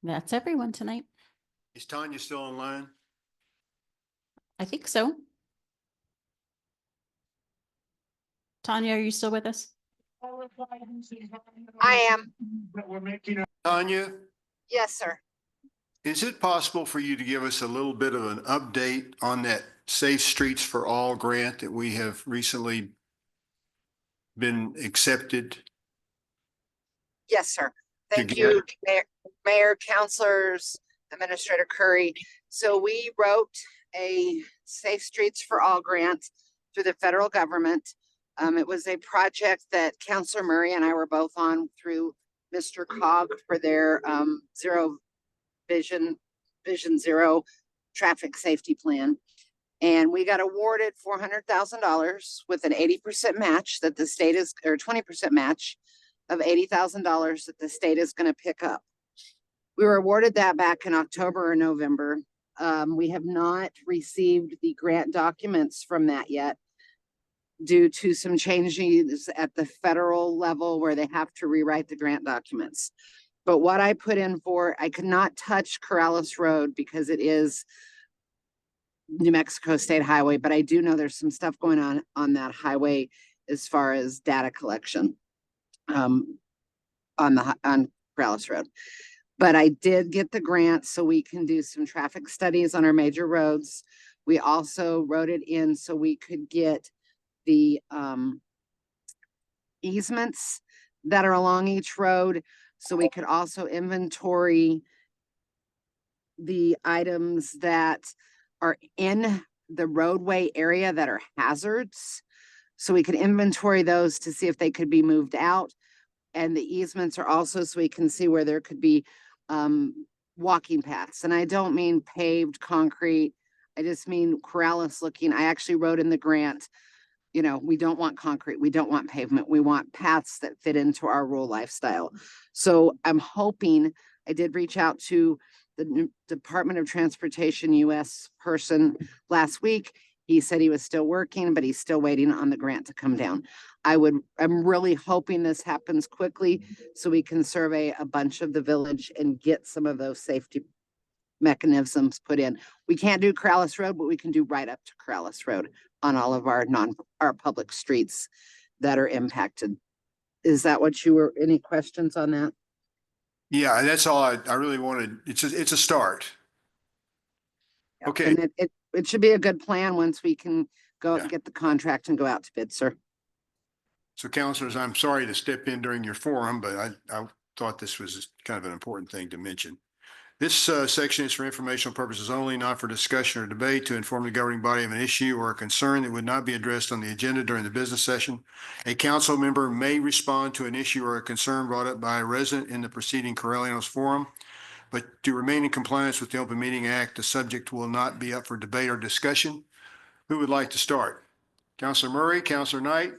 That's everyone tonight. Is Tanya still online? I think so. Tanya, are you still with us? I am. Tanya, Yes, sir. is it possible for you to give us a little bit of an update on that Safe Streets for All grant that we have recently been accepted? Yes, sir. Thank get you, Mayor, councilors, Administrator Curry. So we wrote a Safe Streets for All grant through the federal government. It was a project that Councilor Murray and I were both on through Mr. Cog for their Vision Zero traffic safety plan. And we got awarded $400,000 with an 80% match that the state is, or 20% match of $80,000 that the state is going to pick up. We were awarded that back in October or November. We have not received the grant documents from that yet due to some changes at the federal level where they have to rewrite the grant documents. But what I put in for, I could not touch Corrales Road because it is New Mexico State Highway, but I do know there's some stuff going on that highway as far as data collection on Corrales Road. But I did get the grant so we can do some traffic studies on our major roads. We also wrote it in so we could get the easements that are along each road, so we could also inventory the items that are in the roadway area that are hazards. So we could inventory those to see if they could be moved out. And the easements are also so we can see where there could be walking paths. And I don't mean paved concrete. I just mean Corrales looking. I actually wrote in the grant, you know, we don't want concrete. We don't want pavement. We want paths that fit into our rural lifestyle. So I'm hoping, I did reach out to the Department of Transportation US person last week. He said he was still working, but he's still waiting on the grant to come down. I'm really hoping this happens quickly so we can survey a bunch of the village and get some of those safety mechanisms put in. We can't do Corrales Road, but we can do right up to Corrales Road on all of our public streets that are impacted. Is that what you were, any questions on that? Yeah, that's all I really wanted. It's a start. Okay. And it should be a good plan once we can go Yeah. and get the contract and go out to bid, sir. So counselors, I'm sorry to step in during your forum, but I thought this was kind of an important thing to mention. This section is for informational purposes only, not for discussion or debate, to inform the governing body of an issue or a concern that would not be addressed on the agenda during the business session. A council member may respond to an issue or a concern brought up by a resident in the preceding Corralinos forum, but to remain in compliance with the Open Meeting Act, the subject will not be up for debate or discussion. Who would like to start? Councilor Murray, Councilor Knight?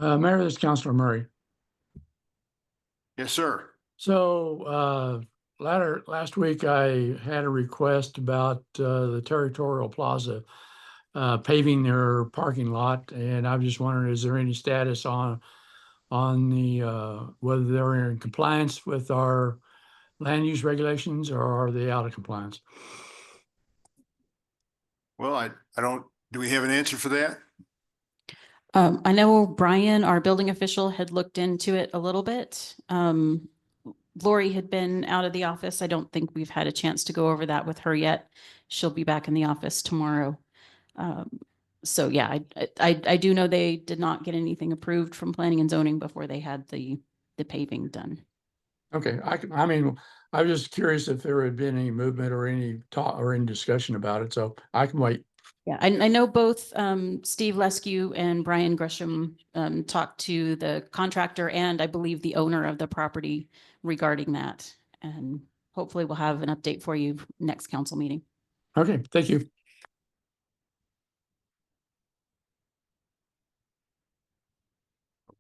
Mayor, this is Councilor Murray. Yes, sir. So last week I had a request about the Territorial Plaza paving their parking lot, and I'm just wondering, is there any status on the whether they're in compliance with our land use regulations or are they out of compliance? Well, I don't, do we have an answer for that? I know Brian, our building official, had looked into it a little bit. Lori had been out of the office. I don't think we've had a chance to go over that with her yet. She'll be back in the office tomorrow. So yeah, I do know they did not get anything approved from planning and zoning before they had the paving done. Okay, I mean, I was just curious if there had been any movement or any talk or any discussion about it, so I can wait. Yeah, I know both Steve Lescu and Brian Gresham talked to the contractor and I believe the owner of the property regarding that. And hopefully we'll have an update for you next council meeting. Okay, thank you.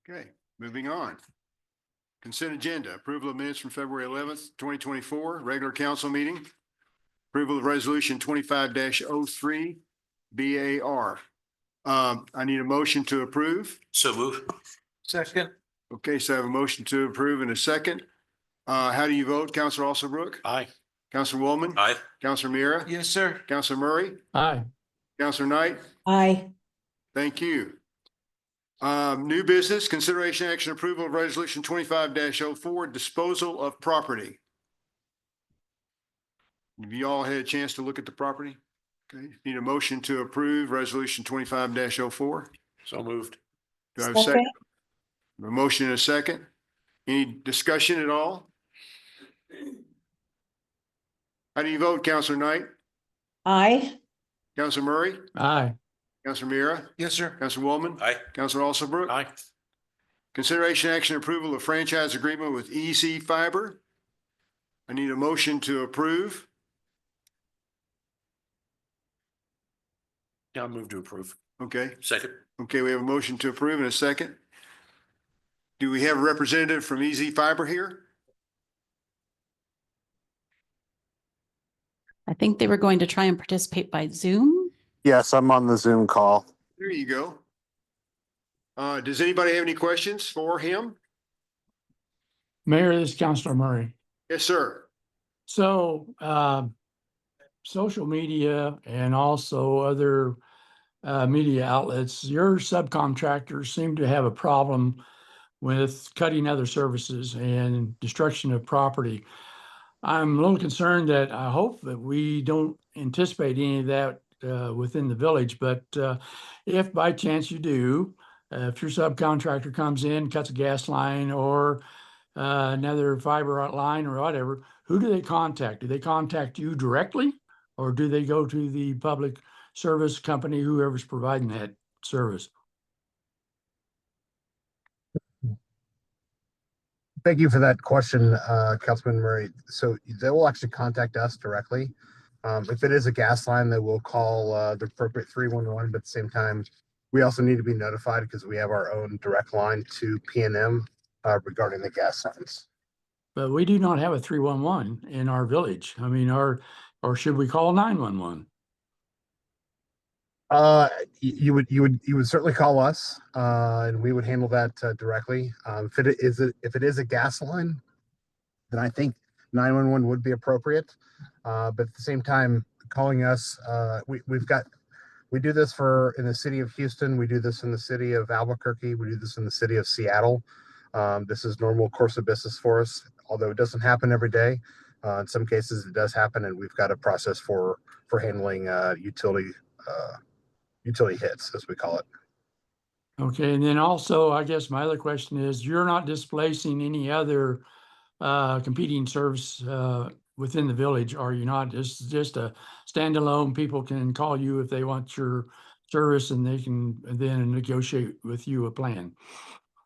Okay, moving on. Consent agenda, approval of minutes from February 11th, 2024, regular council meeting. Approval of resolution 25-03 BAR. I need a motion to approve. So move. Second. Okay, so I have a motion to approve in a second. How do you vote? Counselor Alsobrook? Aye. Counselor Woolman? Aye. Counselor Mira? Yes, sir. Counselor Murray? Aye. Counselor Knight? Aye. Thank you. New business, consideration action approval of resolution 25-04 disposal of property. Have you all had a chance to look at the property? Okay, need a motion to approve resolution 25-04. So moved. Do I have a second? A motion and a second. Any discussion at all? How do you vote, Counselor Knight? Aye. Counselor Murray? Aye. Counselor Mira? Yes, sir. Counselor Woolman? Aye. Counselor Alsobrook? Aye. Consideration action approval of franchise agreement with EZ Fiber. I need a motion to approve. Yeah, I'll move to approve. Okay, Second. okay, we have a motion to approve in a second. Do we have a representative from EZ Fiber here? I think they were going to try and participate by Zoom. Yes, I'm on the Zoom call. There you go. Does anybody have any questions for him? Mayor, this is Councilor Murray. Yes, sir. So, social media and also other media outlets, your subcontractors seem to have a problem with cutting other services and destruction of property. I'm a little concerned that I hope that we don't anticipate any of that within the village, but if by chance you do, if your subcontractor comes in, cuts a gas line or another fiber line or whatever, who do they contact? Do they contact you directly or do they go to the public service company, whoever's providing that service? Thank you for that question, Councilman Murray. So they will actually contact us directly. If it is a gas line, they will call the appropriate 311, but at the same time, we also need to be notified because we have our own direct line to PNM regarding the gas lines. But we do not have a 311 in our village. I mean, or should we call 911? You would certainly call us, and we would handle that directly. If it is a gas line, then I think 911 would be appropriate. But at the same time, calling us, we do this in the city of Houston. We do this in the city of Albuquerque. We do this in the city of Seattle. This is normal course of business for us, although it doesn't happen every day. In some cases, it does happen, and we've got a process for handling utility hits, as we call it. Okay, and then also, I guess my other question is, you're not displacing any other competing service within the village, are you not? It's just a standalone, people can call you if they want your service and they can then negotiate with you a plan.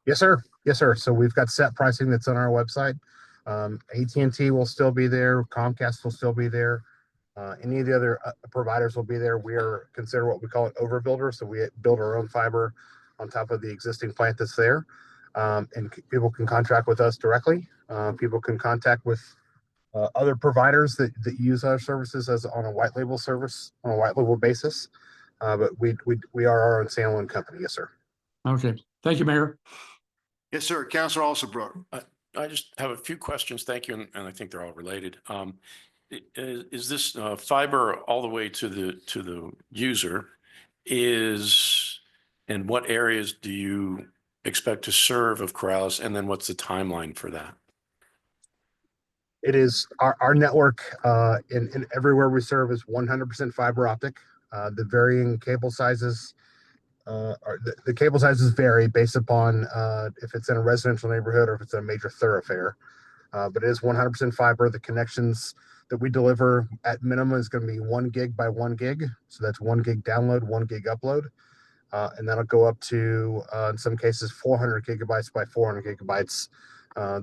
Yes, sir. Yes, sir. So we've got set pricing that's on our website. AT&T will still be there. Comcast will still be there. Any of the other providers will be there. We are considered what we call an overbuilder. So we build our own fiber on top of the existing plant that's there. And people can contract with us directly. People can contact with other providers that use our services as on a white label service on a white label basis. But we are our own standalone company. Yes, sir. Okay, thank you, Mayor. Yes, sir. Counselor Alsobrook. I just have a few questions. Thank you. And I think they're all related. Is this fiber all the way to the user and what areas do you expect to serve of Corrales? And then what's the timeline for that? It is our network in everywhere we serve is 100% fiber optic. The varying cable sizes the cable sizes vary based upon if it's in a residential neighborhood or if it's in a major thoroughfare. But it is 100% fiber. The connections that we deliver at minimum is going to be 1 gig by 1 gig. So that's 1 gig download, 1 gig upload. And that'll go up to, in some cases, 400 gigabytes by 400 gigabytes.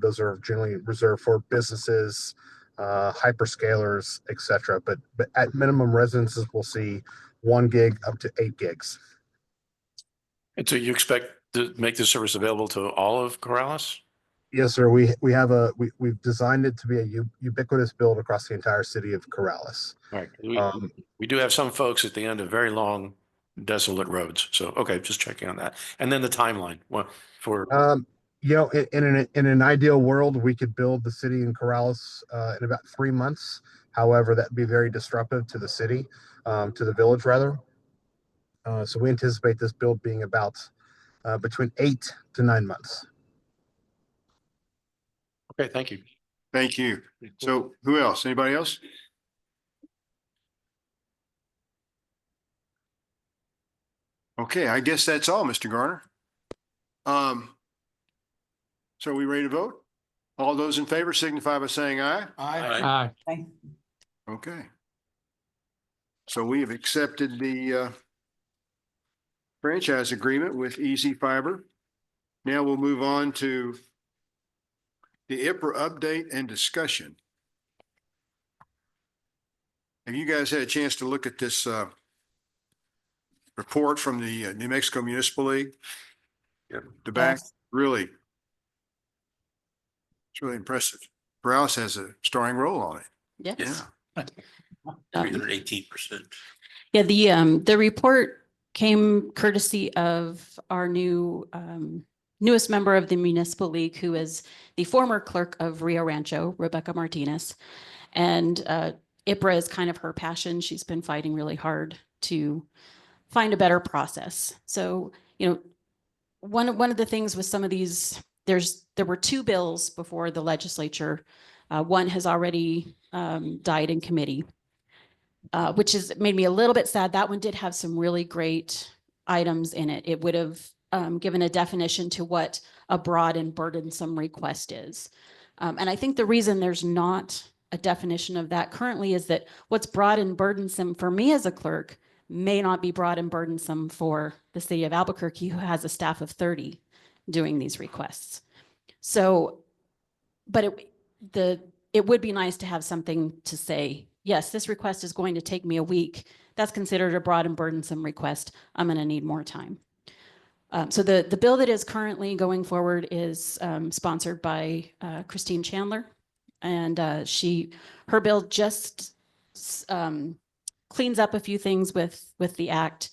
Those are generally reserved for businesses, hyperscalers, etc. But at minimum, residences will see 1 gig up to 8 gigs. And so you expect to make this service available to all of Corrales? Yes, sir. We've designed it to be a ubiquitous build across the entire city of Corrales. All right. We do have some folks at the end of very long, desolate roads. So, okay, just checking on that. And then the timeline for. In an ideal world, we could build the city in Corrales in about 3 months. However, that'd be very disruptive to the city, to the village rather. So we anticipate this build being about between 8 to 9 months. Okay, thank you. Thank you. So who else? Anybody else? Okay, I guess that's all, Mr. Garner. So are we ready to vote? All those in favor signify by saying aye. Aye. Aye. Okay. So we have accepted the franchise agreement with Easy Fiber. Now we'll move on to the IPRA update and discussion. Have you guys had a chance to look at this report from the New Mexico Municipal League? Yep. The back, Yes. really, it's really impressive. Browse has a starring role on it. Yes. Yeah. 318%. Yeah, the report came courtesy of our newest member of the Municipal League, who is the former clerk of Rio Rancho, Rebecca Martinez. And IPRA is kind of her passion. She's been fighting really hard to find a better process. So, one of the things with some of these, there were 2 bills before the legislature. One has already died in committee, which has made me a little bit sad. That one did have some really great items in it. It would have given a definition to what a broad and burdensome request is. And I think the reason there's not a definition of that currently is that what's broad and burdensome for me as a clerk may not be broad and burdensome for the city of Albuquerque, who has a staff of 30 doing these requests. So, but it would be nice to have something to say, yes, this request is going to take me a week. That's considered a broad and burdensome request. I'm going to need more time. So the bill that is currently going forward is sponsored by Christine Chandler, and her bill just cleans up a few things with the act.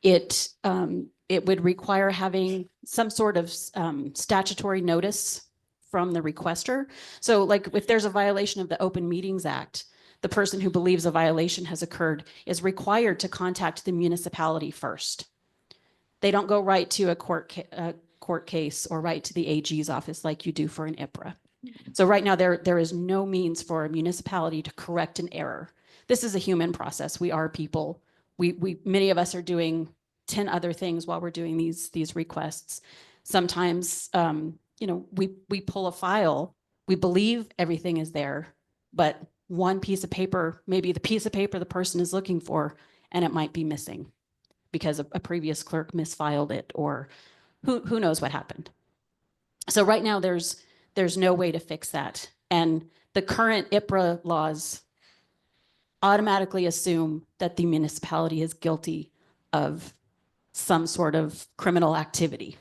It would require having some sort of statutory notice from the requester. So like if there's a violation of the Open Meetings Act, the person who believes a violation has occurred is required to contact the municipality first. They don't go right to a court case or right to the AG's office like you do for an IPRA. So right now there is no means for a municipality to correct an error. This is a human process. We are people. We many of us are doing 10 other things while we're doing these requests. Sometimes we pull a file, we believe everything is there, but one piece of paper, maybe the piece of paper the person is looking for, and it might be missing because a previous clerk misfiled it, or who knows what happened. So right now there's no way to fix that. And the current IPRA laws automatically assume that the municipality is guilty of some sort of criminal activity.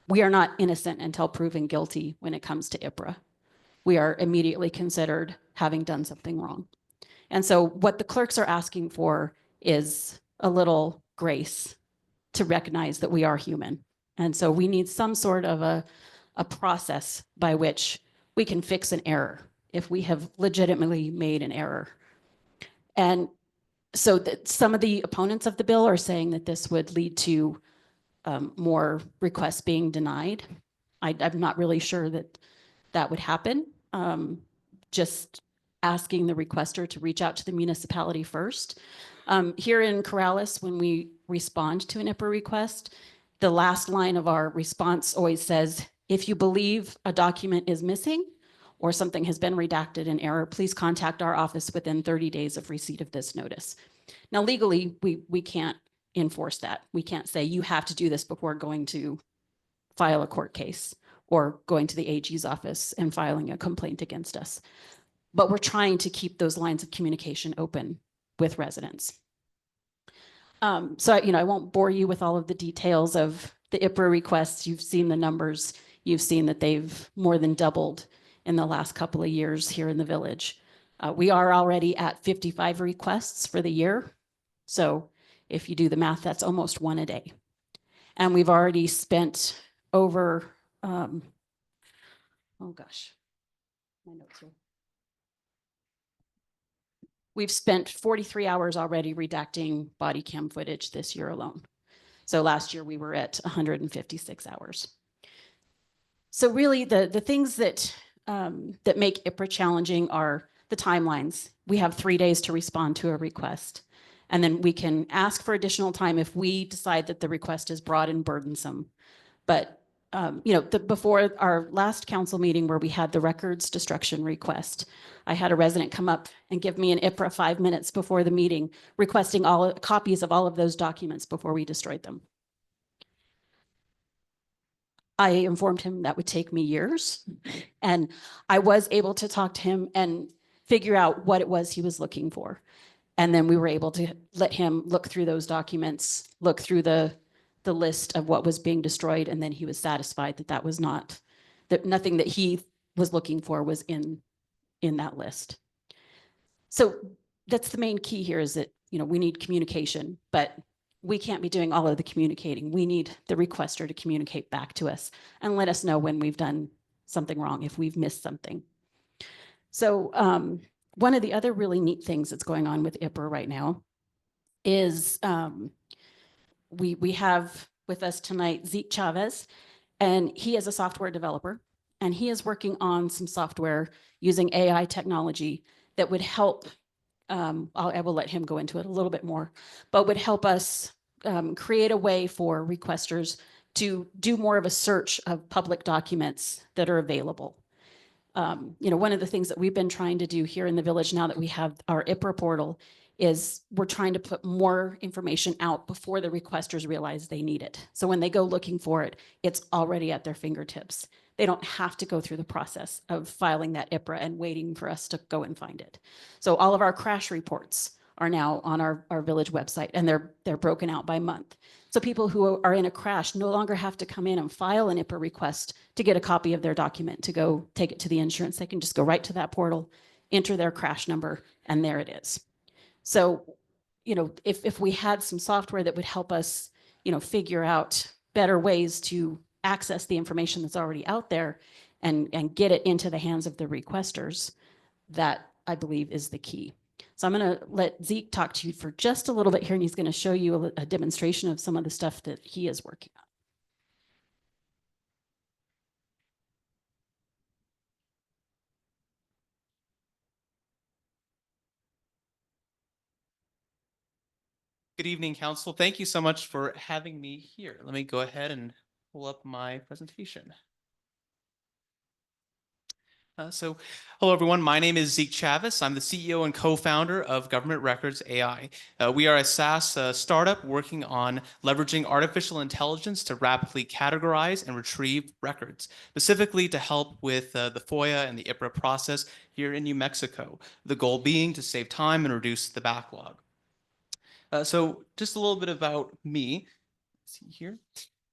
We are not innocent until proven guilty when it comes to IPRA. We are immediately considered having done something wrong. And so what the clerks are asking for is a little grace to recognize that we are human. And so we need some sort of a process by which we can fix an error if we have legitimately made an error. And so some of the opponents of the bill are saying that this would lead to more requests being denied. I'm not really sure that would happen. Just asking the requester to reach out to the municipality first. Here in Corrales, when we respond to an IPRA request, the last line of our response always says, if you believe a document is missing or something has been redacted in error, please contact our office within 30 days of receipt of this notice. Now, legally, we can't enforce that. We can't say you have to do this before going to file a court case or going to the AG's office and filing a complaint against us. But we're trying to keep those lines of communication open with residents. So, I won't bore you with all of the details of the IPRA requests. You've seen the numbers. You've seen that they've more than doubled in the last couple of years here in the village. We are already at 55 requests for the year. So if you do the math, that's almost one a day. And we've already spent over, oh gosh, my notes here. We've spent 43 hours already redacting body cam footage this year alone. So last year we were at 156 hours. So really the things that make IPRA challenging are the timelines. We have 3 days to respond to a request. And then we can ask for additional time if we decide that the request is broad and burdensome. But before our last council meeting where we had the records destruction request, I had a resident come up and give me an IPRA 5 minutes before the meeting, requesting all copies of all of those documents before we destroyed them. I informed him that would take me years, and I was able to talk to him and figure out what it was he was looking for. And then we were able to let him look through those documents, look through the list of what was being destroyed, and then he was satisfied that that was not, that nothing that he was looking for was in that list. So that's the main key here, is that we need communication, but we can't be doing all of the communicating. We need the requester to communicate back to us and let us know when we've done something wrong, if we've missed something. So one of the other really neat things that's going on with IPRA right now is we have with us tonight Zeke Chavez, and he is a software developer, and he is working on some software using AI technology that would help, I will let him go into it a little bit more, but would help us create a way for requesters to do more of a search of public documents that are available. One of the things that we've been trying to do here in the village now that we have our IPRA portal is we're trying to put more information out before the requesters realize they need it. So when they go looking for it, it's already at their fingertips. They don't have to go through the process of filing that IPRA and waiting for us to go and find it. So all of our crash reports are now on our village website, and they're broken out by month. So people who are in a crash no longer have to come in and file an IPRA request to get a copy of their document to go take it to the insurance. They can just go right to that portal, enter their crash number, and there it is. So, if we had some software that would help us, figure out better ways to access the information that's already out there and get it into the hands of the requesters, that I believe is the key. So I'm going to let Zeke talk to you for just a little bit here, and he's going to show you a demonstration of some of the stuff that he is working on. Good evening, Council. Thank you so much for having me here. Let me go ahead and pull up my presentation. Hello, everyone. My name is Zeke Chavez. I'm the CEO and co-founder of Government Records AI. We are a SaaS startup working on leveraging artificial intelligence to rapidly categorize and retrieve records, specifically to help with the FOIA and the IPRA process here in New Mexico. The goal being to save time and reduce the backlog. So just a little bit about me. Let's see here.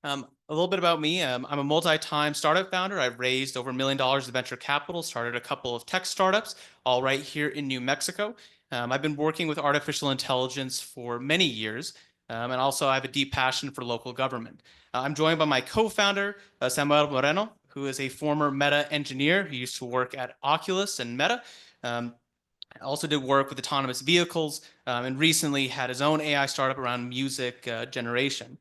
A little bit about me. I'm a multi-time startup founder. I've raised over $1 million of venture capital, started a couple of tech startups, all right here in New Mexico. I've been working with artificial intelligence for many years, and also I have a deep passion for local government. I'm joined by my co-founder, Samuel Moreno, who is a former Meta engineer. He used to work at Oculus and Meta. Also did work with autonomous vehicles, and recently had his own AI startup around music generation.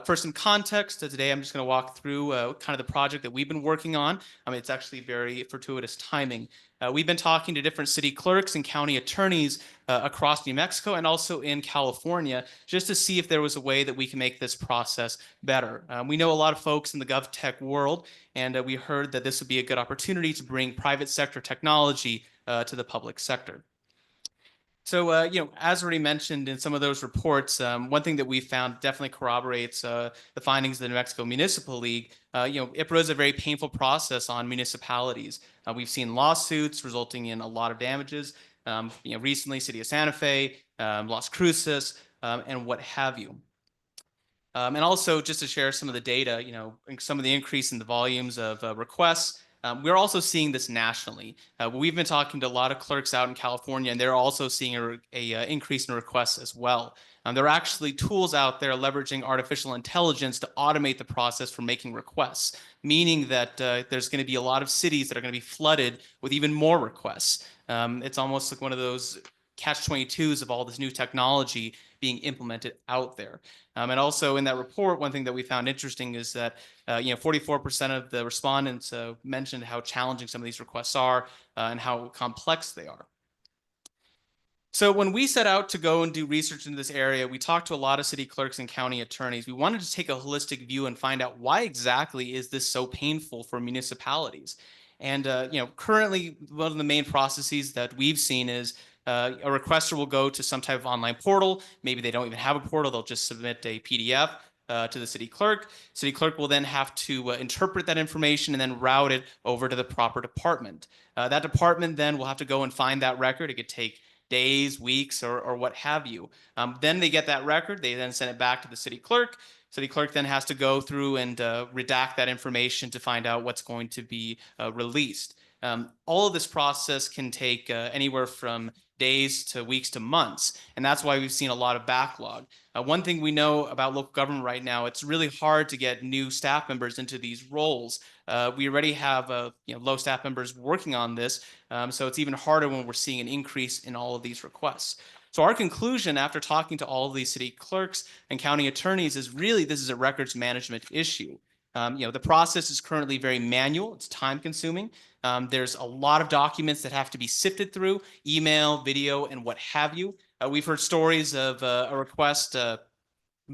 For some context, today I'm just going to walk through kind of the project that we've been working on. It's actually very fortuitous timing. We've been talking to different city clerks and county attorneys across New Mexico and also in California, just to see if there was a way that we can make this process better. We know a lot of folks in the GovTech world, and we heard that this would be a good opportunity to bring private sector technology to the public sector. So, as already mentioned in some of those reports, one thing that we found definitely corroborates the findings of the New Mexico Municipal League. IPRA is a very painful process on municipalities. We've seen lawsuits resulting in a lot of damages. Recently, City of Santa Fe, Las Cruces, and what have you. And also, just to share some of the data, some of the increase in the volumes of requests. We're also seeing this nationally. We've been talking to a lot of clerks out in California, and they're also seeing a increase in requests as well. There are actually tools out there leveraging artificial intelligence to automate the process for making requests, meaning that there's going to be a lot of cities that are going to be flooded with even more requests. It's almost like one of those catch-22s of all this new technology being implemented out there. And also in that report, one thing that we found interesting is that 44% of the respondents mentioned how challenging some of these requests are and how complex they are. So when we set out to go and do research into this area, we talked to a lot of city clerks and county attorneys. We wanted to take a holistic view and find out why exactly is this so painful for municipalities. And currently, one of the main processes that we've seen is a requester will go to some type of online portal. Maybe they don't even have a portal. They'll just submit a PDF to the city clerk. City clerk will then have to interpret that information and then route it over to the proper department. That department then will have to go and find that record. It could take days, weeks, or what have you. Then they get that record. They then send it back to the city clerk. City clerk then has to go through and redact that information to find out what's going to be released. All of this process can take anywhere from days to weeks to months, and that's why we've seen a lot of backlog. One thing we know about local government right now, it's really hard to get new staff members into these roles. We already have low staff members working on this, so it's even harder when we're seeing an increase in all of these requests. So our conclusion after talking to all of these city clerks and county attorneys is really this is a records management issue. The process is currently very manual. It's time consuming. There's a lot of documents that have to be sifted through, email, video, and what have you. We've heard stories of a request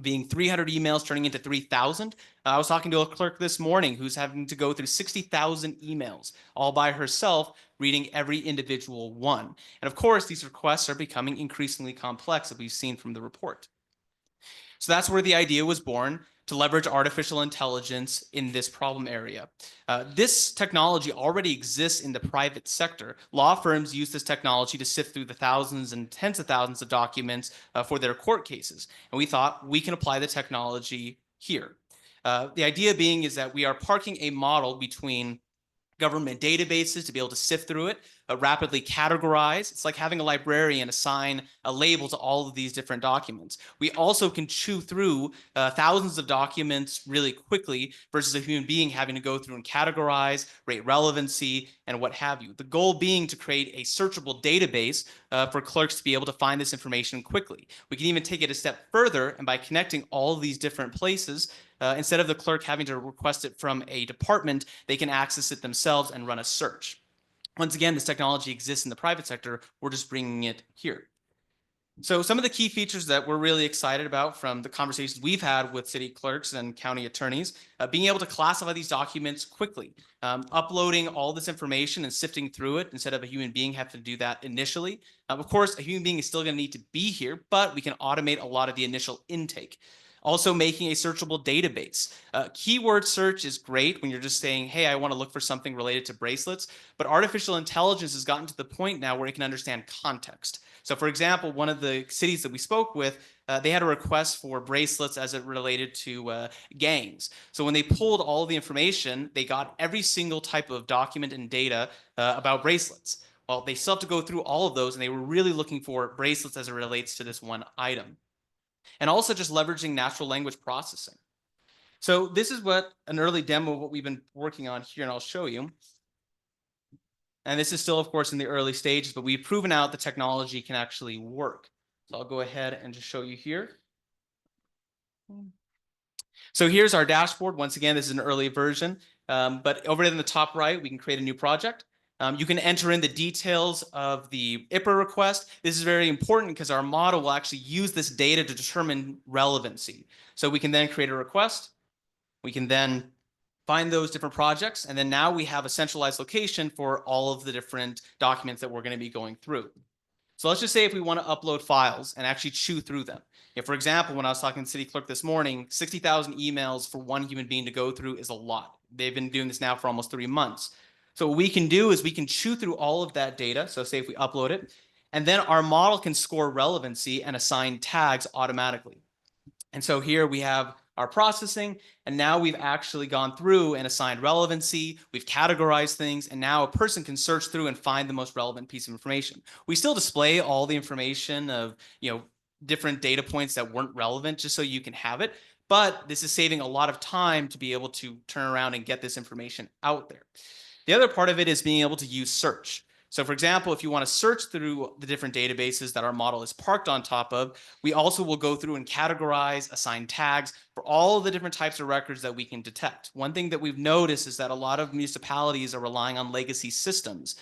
being 300 emails turning into 3,000. I was talking to a clerk this morning who's having to go through 60,000 emails all by herself, reading every individual one. And of course, these requests are becoming increasingly complex, as we've seen from the report. So that's where the idea was born, to leverage artificial intelligence in this problem area. This technology already exists in the private sector. Law firms use this technology to sift through the thousands and tens of thousands of documents for their court cases. And we thought we can apply the technology here. The idea being is that we are parking a model between government databases to be able to sift through it, rapidly categorize. It's like having a librarian assign a label to all of these different documents. We also can chew through thousands of documents really quickly versus a human being having to go through and categorize, rate relevancy, and what have you. The goal being to create a searchable database for clerks to be able to find this information quickly. We can even take it a step further, and by connecting all of these different places, instead of the clerk having to request it from a department, they can access it themselves and run a search. Once again, this technology exists in the private sector. We're just bringing it here. So some of the key features that we're really excited about from the conversations we've had with city clerks and county attorneys, being able to classify these documents quickly, uploading all this information and sifting through it instead of a human being having to do that initially. Of course, a human being is still going to need to be here, but we can automate a lot of the initial intake. Also making a searchable database. Keyword search is great when you're just saying, hey, I want to look for something related to bracelets, but artificial intelligence has gotten to the point now where it can understand context. So for example, one of the cities that we spoke with, they had a request for bracelets as it related to gangs. So when they pulled all the information, they got every single type of document and data about bracelets. Well, they still have to go through all of those, and they were really looking for bracelets as it relates to this one item. And also just leveraging natural language processing. So this is what an early demo of what we've been working on here, and I'll show you. And this is still, of course, in the early stages, but we've proven out the technology can actually work. So I'll go ahead and just show you here. So here's our dashboard. Once again, this is an early version, but over in the top right, we can create a new project. You can enter in the details of the IPRA request. This is very important because our model will actually use this data to determine relevancy. So we can then create a request. We can then find those different projects. And then now we have a centralized location for all of the different documents that we're going to be going through. So let's just say if we want to upload files and actually chew through them. If, for example, when I was talking to the city clerk this morning, 60,000 emails for one human being to go through is a lot. They've been doing this now for almost 3 months. So what we can do is we can chew through all of that data. So say if we upload it, and then our model can score relevancy and assign tags automatically. And so here we have our processing, and now we've actually gone through and assigned relevancy, we've categorized things, and now a person can search through and find the most relevant piece of information. We still display all the information of, different data points that weren't relevant just so you can have it, but this is saving a lot of time to be able to turn around and get this information out there. The other part of it is being able to use search. So for example, if you want to search through the different databases that our model is parked on top of, we also will go through and categorize, assign tags for all of the different types of records that we can detect. One thing that we've noticed is that a lot of municipalities are relying on legacy systems.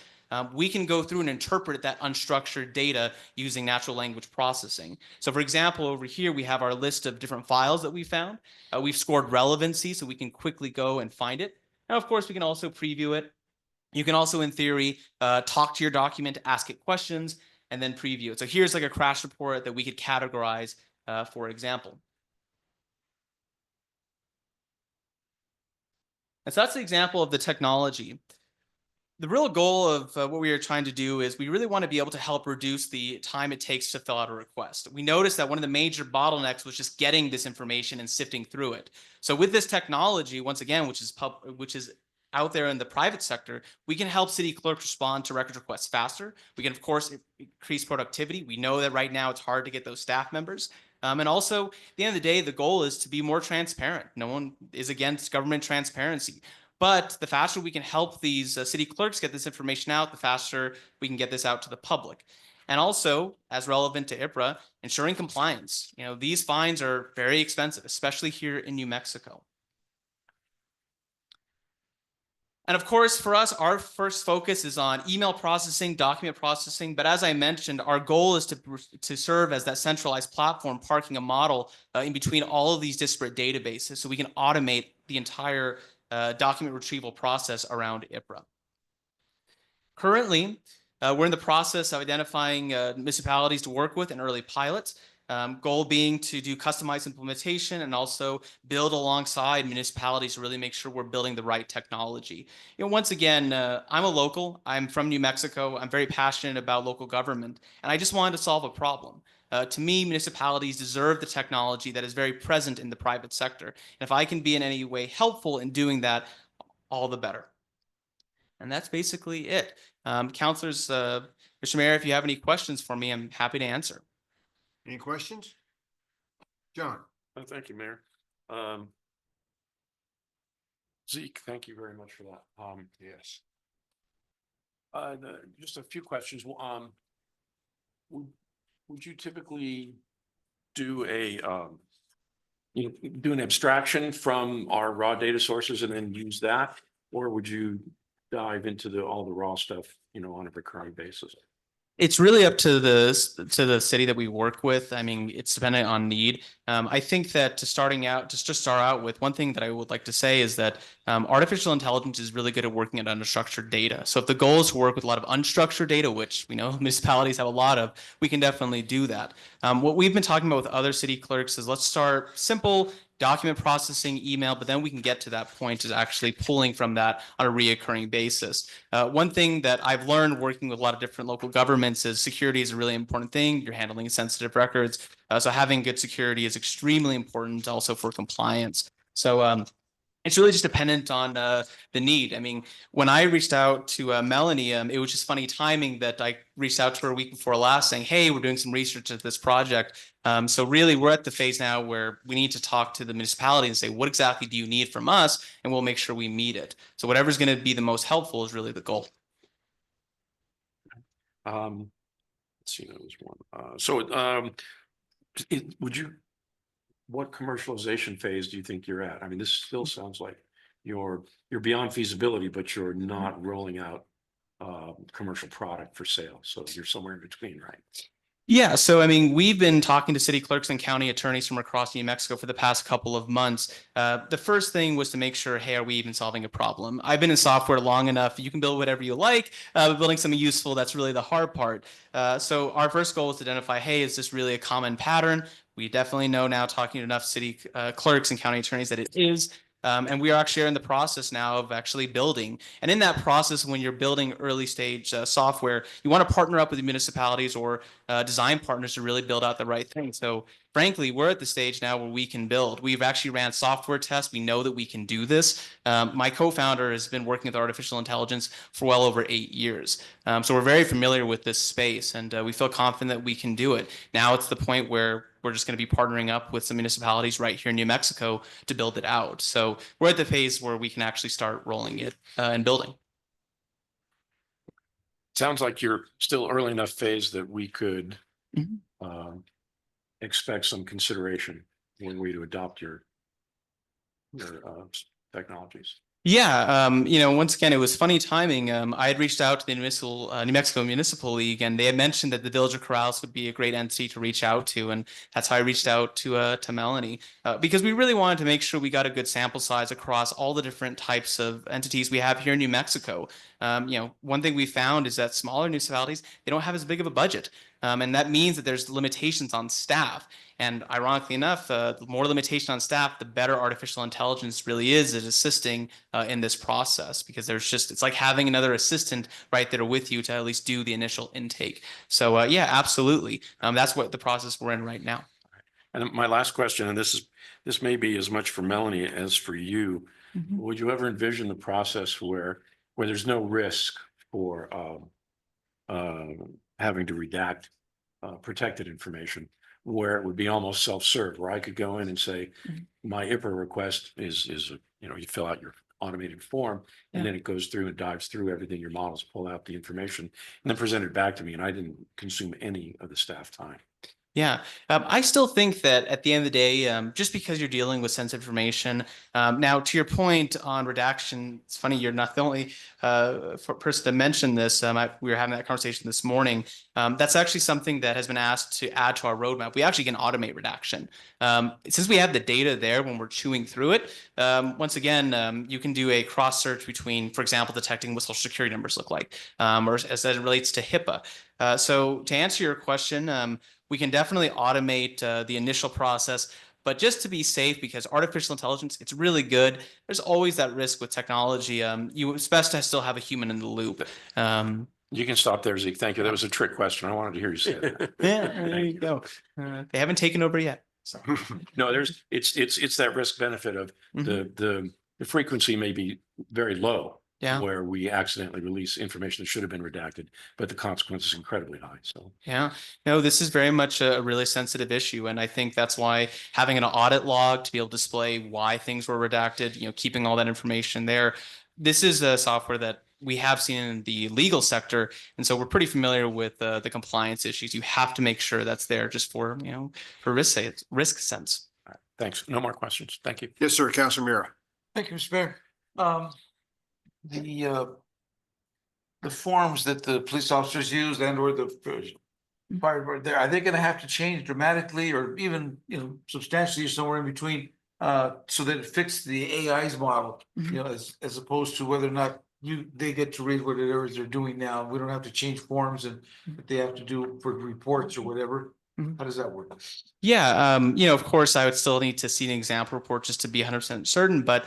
We can go through and interpret that unstructured data using natural language processing. So for example, over here, we have our list of different files that we found. We've scored relevancy, so we can quickly go and find it. And of course, we can also preview it. You can also, in theory, talk to your document, ask it questions, and then preview it. So here's like a crash report that we could categorize, for example. And so that's the example of the technology. The real goal of what we are trying to do is we really want to be able to help reduce the time it takes to fill out a request. We noticed that one of the major bottlenecks was just getting this information and sifting through it. So with this technology, once again, which is out there in the private sector, we can help city clerks respond to records requests faster. We can, of course, increase productivity. We know that right now it's hard to get those staff members. And also, at the end of the day, the goal is to be more transparent. No one is against government transparency. But the faster we can help these city clerks get this information out, the faster we can get this out to the public. And also, as relevant to IPRA, ensuring compliance. These fines are very expensive, especially here in New Mexico. And of course, for us, our first focus is on email processing, document processing. But as I mentioned, our goal is to serve as that centralized platform, parking a model in between all of these disparate databases so we can automate the entire document retrieval process around IPRA. Currently, we're in the process of identifying municipalities to work with in early pilots. Goal being to do customized implementation and also build alongside municipalities to really make sure we're building the right technology. Once again, I'm a local. I'm from New Mexico. I'm very passionate about local government, and I just wanted to solve a problem. To me, municipalities deserve the technology that is very present in the private sector. And if I can be in any way helpful in doing that, all the better. And that's basically it. Councilors, Mr. Mayor, if you have any questions for me, I'm happy to answer. Any questions? John? Thank you, Mayor. Zeke, thank you very much for that. Yes. Just a few questions. Would you typically do do an abstraction from our raw data sources and then use that, or would you dive into all the raw stuff, on a recurring basis? It's really up to the city that we work with. I mean, it's dependent on need. I think that to start out with, one thing that I would like to say is that artificial intelligence is really good at working at unstructured data. So if the goal is to work with a lot of unstructured data, which we know municipalities have a lot of, we can definitely do that. What we've been talking about with other city clerks is let's start simple document processing, email, but then we can get to that point is actually pulling from that on a reoccurring basis. One thing that I've learned working with a lot of different local governments is security is a really important thing. You're handling sensitive records. So having good security is extremely important also for compliance. So it's really just dependent on the need. I mean, when I reached out to Melanie, it was just funny timing that I reached out to her a week before last saying, hey, we're doing some research at this project. So really, we're at the phase now where we need to talk to the municipality and say, what exactly do you need from us? And we'll make sure we meet it. So whatever's going to be the most helpful is really the goal. Let's see, that was one. Would you, what commercialization phase do you think you're at? I mean, this still sounds like you're beyond feasibility, but you're not rolling out commercial product for sale. So you're somewhere in between, right? Yeah, so I mean, we've been talking to city clerks and county attorneys from across New Mexico for the past couple of months. The first thing was to make sure, hey, are we even solving a problem? I've been in software long enough. You can build whatever you like, but building something useful, that's really the hard part. So our first goal was to identify, hey, is this really a common pattern? We definitely know now, talking to enough city clerks and county attorneys, that it is. And we are actually in the process now of actually building. And in that process, when you're building early stage software, you want to partner up with the municipalities or design partners to really build out the right thing. So frankly, we're at the stage now where we can build. We've actually ran software tests. We know that we can do this. My co-founder has been working with artificial intelligence for well over 8 years. So we're very familiar with this space, and we feel confident that we can do it. Now it's the point where we're just going to be partnering up with some municipalities right here in New Mexico to build it out. So we're at the phase where we can actually start rolling it and building. Sounds like you're still early enough phase that we could expect some consideration when we to adopt your technologies. Yeah, once again, it was funny timing. I had reached out to the New Mexico Municipal League, and they had mentioned that the Village of Corrales would be a great entity to reach out to, and that's how I reached out to Melanie, because we really wanted to make sure we got a good sample size across all the different types of entities we have here in New Mexico. One thing we found is that smaller municipalities, they don't have as big of a budget. And that means that there's limitations on staff. And ironically enough, the more limitation on staff, the better artificial intelligence really is at assisting in this process, because it's like having another assistant right there with you to at least do the initial intake. So yeah, absolutely. That's what the process we're in right now. And my last question, and this may be as much for Melanie as for you. Mhm. Would you ever envision the process where there's no risk for having to redact protected information, where it would be almost self-serve, where I could go in and say, my IPRA request is, you fill out your automated form, and then it goes through and dives through everything, your models pull out the information and then present it back to me, and I didn't consume any of the staff time. Yeah, I still think that at the end of the day, just because you're dealing with sensitive information, now to your point on redaction, it's funny, you're not the only person to mention this. We were having that conversation this morning. That's actually something that has been asked to add to our roadmap. We actually can automate redaction. Since we have the data there when we're chewing through it, once again, you can do a cross search between, for example, detecting what social security numbers look like, or as it relates to HIPAA. So to answer your question, we can definitely automate the initial process, but just to be safe, because artificial intelligence, it's really good. There's always that risk with technology. It's best to still have a human in the loop. You can stop there, Zeke. Thank you. That was a trick question. I wanted to hear you say that. Yeah, there you go. They haven't taken over yet. So. No, it's that risk benefit of the frequency may be very low. Yeah. Where we accidentally release information that should have been redacted, but the consequence is incredibly high. So yeah, no, this is very much a really sensitive issue, and I think that's why having an audit log to be able to display why things were redacted, keeping all that information there. This is a software that we have seen in the legal sector, and so we're pretty familiar with the compliance issues. You have to make sure that's there just for risk sense. All right. Thanks. No more questions. Thank you. Yes, sir. Councilor Mira. Thank you, Mr. Mayor. The forms that the police officers use and or the fire department there, are they gonna have to change dramatically or even, substantially somewhere in between? So that it fits the AI's model, as opposed to whether or not they get to read what it is they're doing now. We don't have to change forms and what they have to do for reports or whatever. How does that work? Yeah, of course, I would still need to see an example report just to be 100% certain, but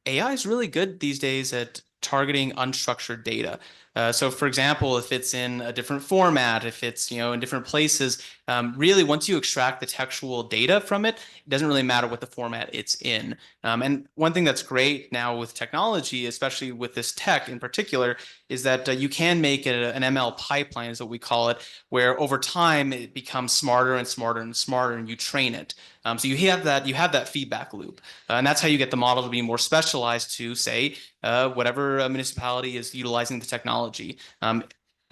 AI is really good these days at targeting unstructured data. So for example, if it's in a different format, if it's, in different places, really once you extract the textual data from it, it doesn't really matter what the format it's in. And one thing that's great now with technology, especially with this tech in particular, is that you can make it an ML pipeline, is what we call it, where over time it becomes smarter and smarter and smarter, and you train it. So you have that feedback loop, and that's how you get the model to be more specialized to, say, whatever municipality is utilizing the technology.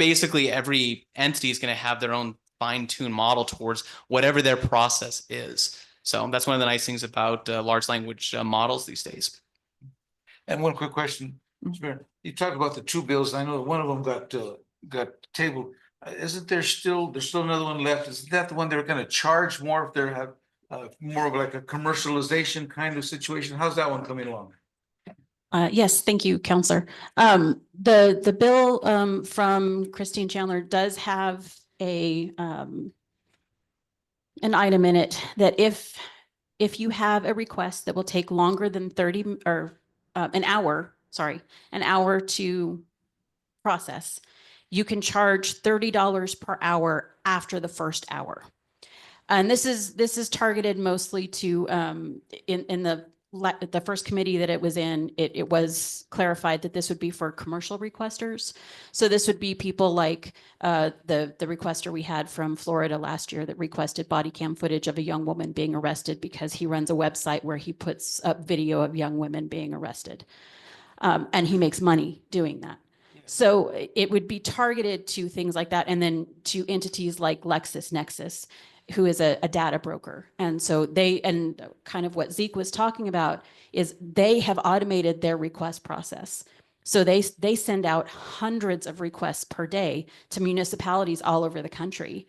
basically every entity is going to have their own fine-tuned model towards whatever their process is. So that's one of the nice things about large language models these days. And one quick question, Mr. Mayor. You talked about the two bills. I know one of them got tabled. Isn't there's still another one left? Isn't that the one they're gonna charge more if they have more of like a commercialization kind of situation? How's that one coming along? Yes, thank you, Counselor. The bill from Christine Chandler does have an item in it that if you have a request that will take longer than 30 or an hour to process, you can charge $30 per hour after the first hour. And this is targeted mostly to in the first committee that it was in, it was clarified that this would be for commercial requesters. So this would be people like the requester we had from Florida last year that requested body cam footage of a young woman being arrested because he runs a website where he puts up video of young women being arrested. And he makes money doing that. So it would be targeted to things like that. And then to entities like LexisNexis, who is a data broker. And so and kind of what Zeke was talking about is they have automated their request process. So they send out hundreds of requests per day to municipalities all over the country.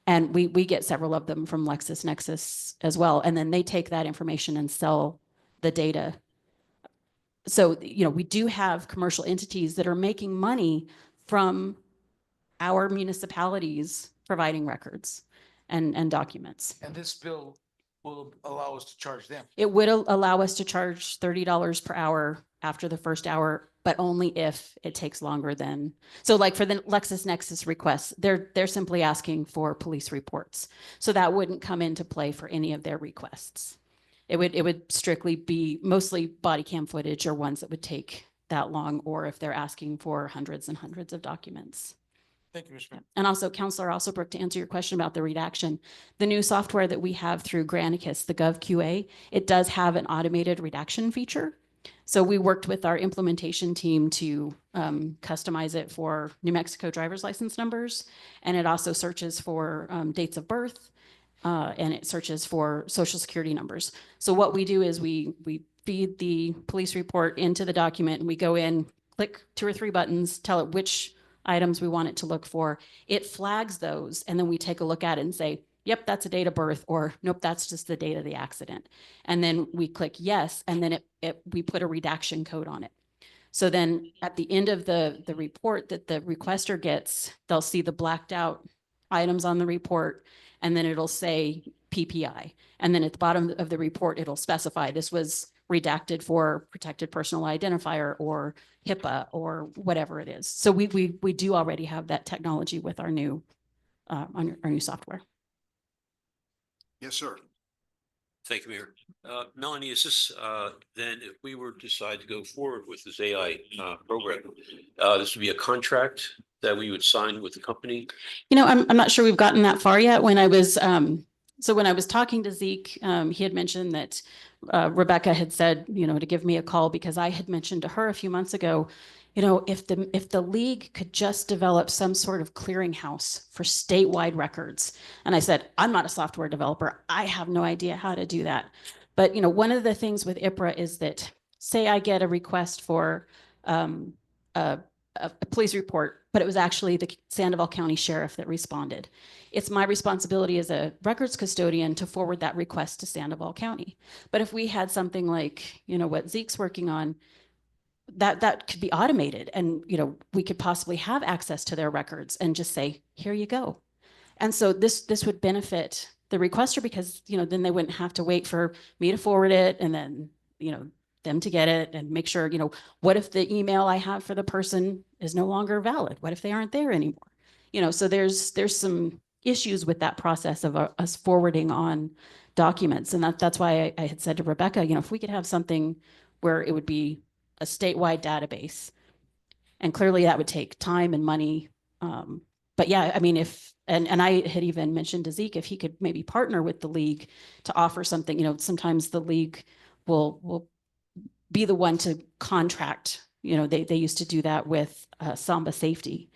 And we get several of them from LexisNexis as well. And then they take that information and sell the data. So, we do have commercial entities that are making money from our municipalities providing records and documents. And this bill will allow us to charge them. It would allow us to charge $30 per hour after the first hour, but only if it takes longer than. So like for the LexisNexis requests, they're simply asking for police reports. So that wouldn't come into play for any of their requests. It would strictly be mostly body cam footage or ones that would take that long, or if they're asking for hundreds and hundreds of documents. Thank you, Mr. Mayor. And also, Counselor Alsobrook, to answer your question about the redaction, the new software that we have through Granicus, the GovQA, it does have an automated redaction feature. So we worked with our implementation team to customize it for New Mexico driver's license numbers. And it also searches for dates of birth, and it searches for social security numbers. So what we do is we feed the police report into the document and we go in, click 2 or 3 buttons, tell it which items we want it to look for. It flags those, and then we take a look at it and say, yep, that's a date of birth, or nope, that's just the date of the accident. And then we click yes, and then we put a redaction code on it. So then at the end of the report that the requester gets, they'll see the blacked out items on the report, and then it'll say PPI. And then at the bottom of the report, it'll specify this was redacted for protected personal identifier or HIPAA or whatever it is. So we do already have that technology with our new software. Yes, sir. Thank you, Mayor. Melanie, is this then if we were to decide to go forward with this AI program, this would be a contract that we would sign with the company? I'm not sure we've gotten that far yet. When I was talking to Zeke, he had mentioned that Rebecca had said, to give me a call because I had mentioned to her a few months ago, if the league could just develop some sort of clearinghouse for statewide records. And I said, I'm not a software developer. I have no idea how to do that. But, one of the things with IPRA is that, say I get a request for a police report, but it was actually the Sandoval County Sheriff that responded. It's my responsibility as a records custodian to forward that request to Sandoval County. But if we had something like, what Zeke's working on, that could be automated, and we could possibly have access to their records and just say, here you go. And so this would benefit the requester because then they wouldn't have to wait for me to forward it and then them to get it and make sure, what if the email I have for the person is no longer valid? What if they aren't there anymore? So there's some issues with that process of us forwarding on documents. And that's why I had said to Rebecca, if we could have something where it would be a statewide database, and clearly that would take time and money. But yeah, I mean, and I had even mentioned to Zeke, if he could maybe partner with the league to offer something, sometimes the league will be the one to contract. They used to do that with Samba Safety.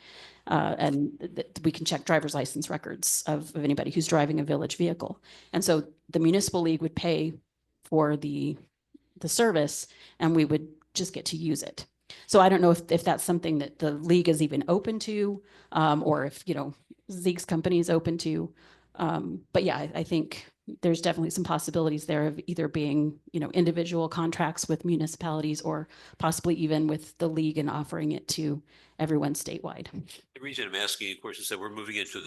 And we can check driver's license records of anybody who's driving a village vehicle. And so the municipal league would pay for the service and we would just get to use it. So I don't know if that's something that the league is even open to, or if, you know, Zeke's company is open to. But yeah, I think there's definitely some possibilities there of either being, you know, individual contracts with municipalities or possibly even with the league and offering it to everyone statewide. The reason I'm asking, of course, is that we're moving into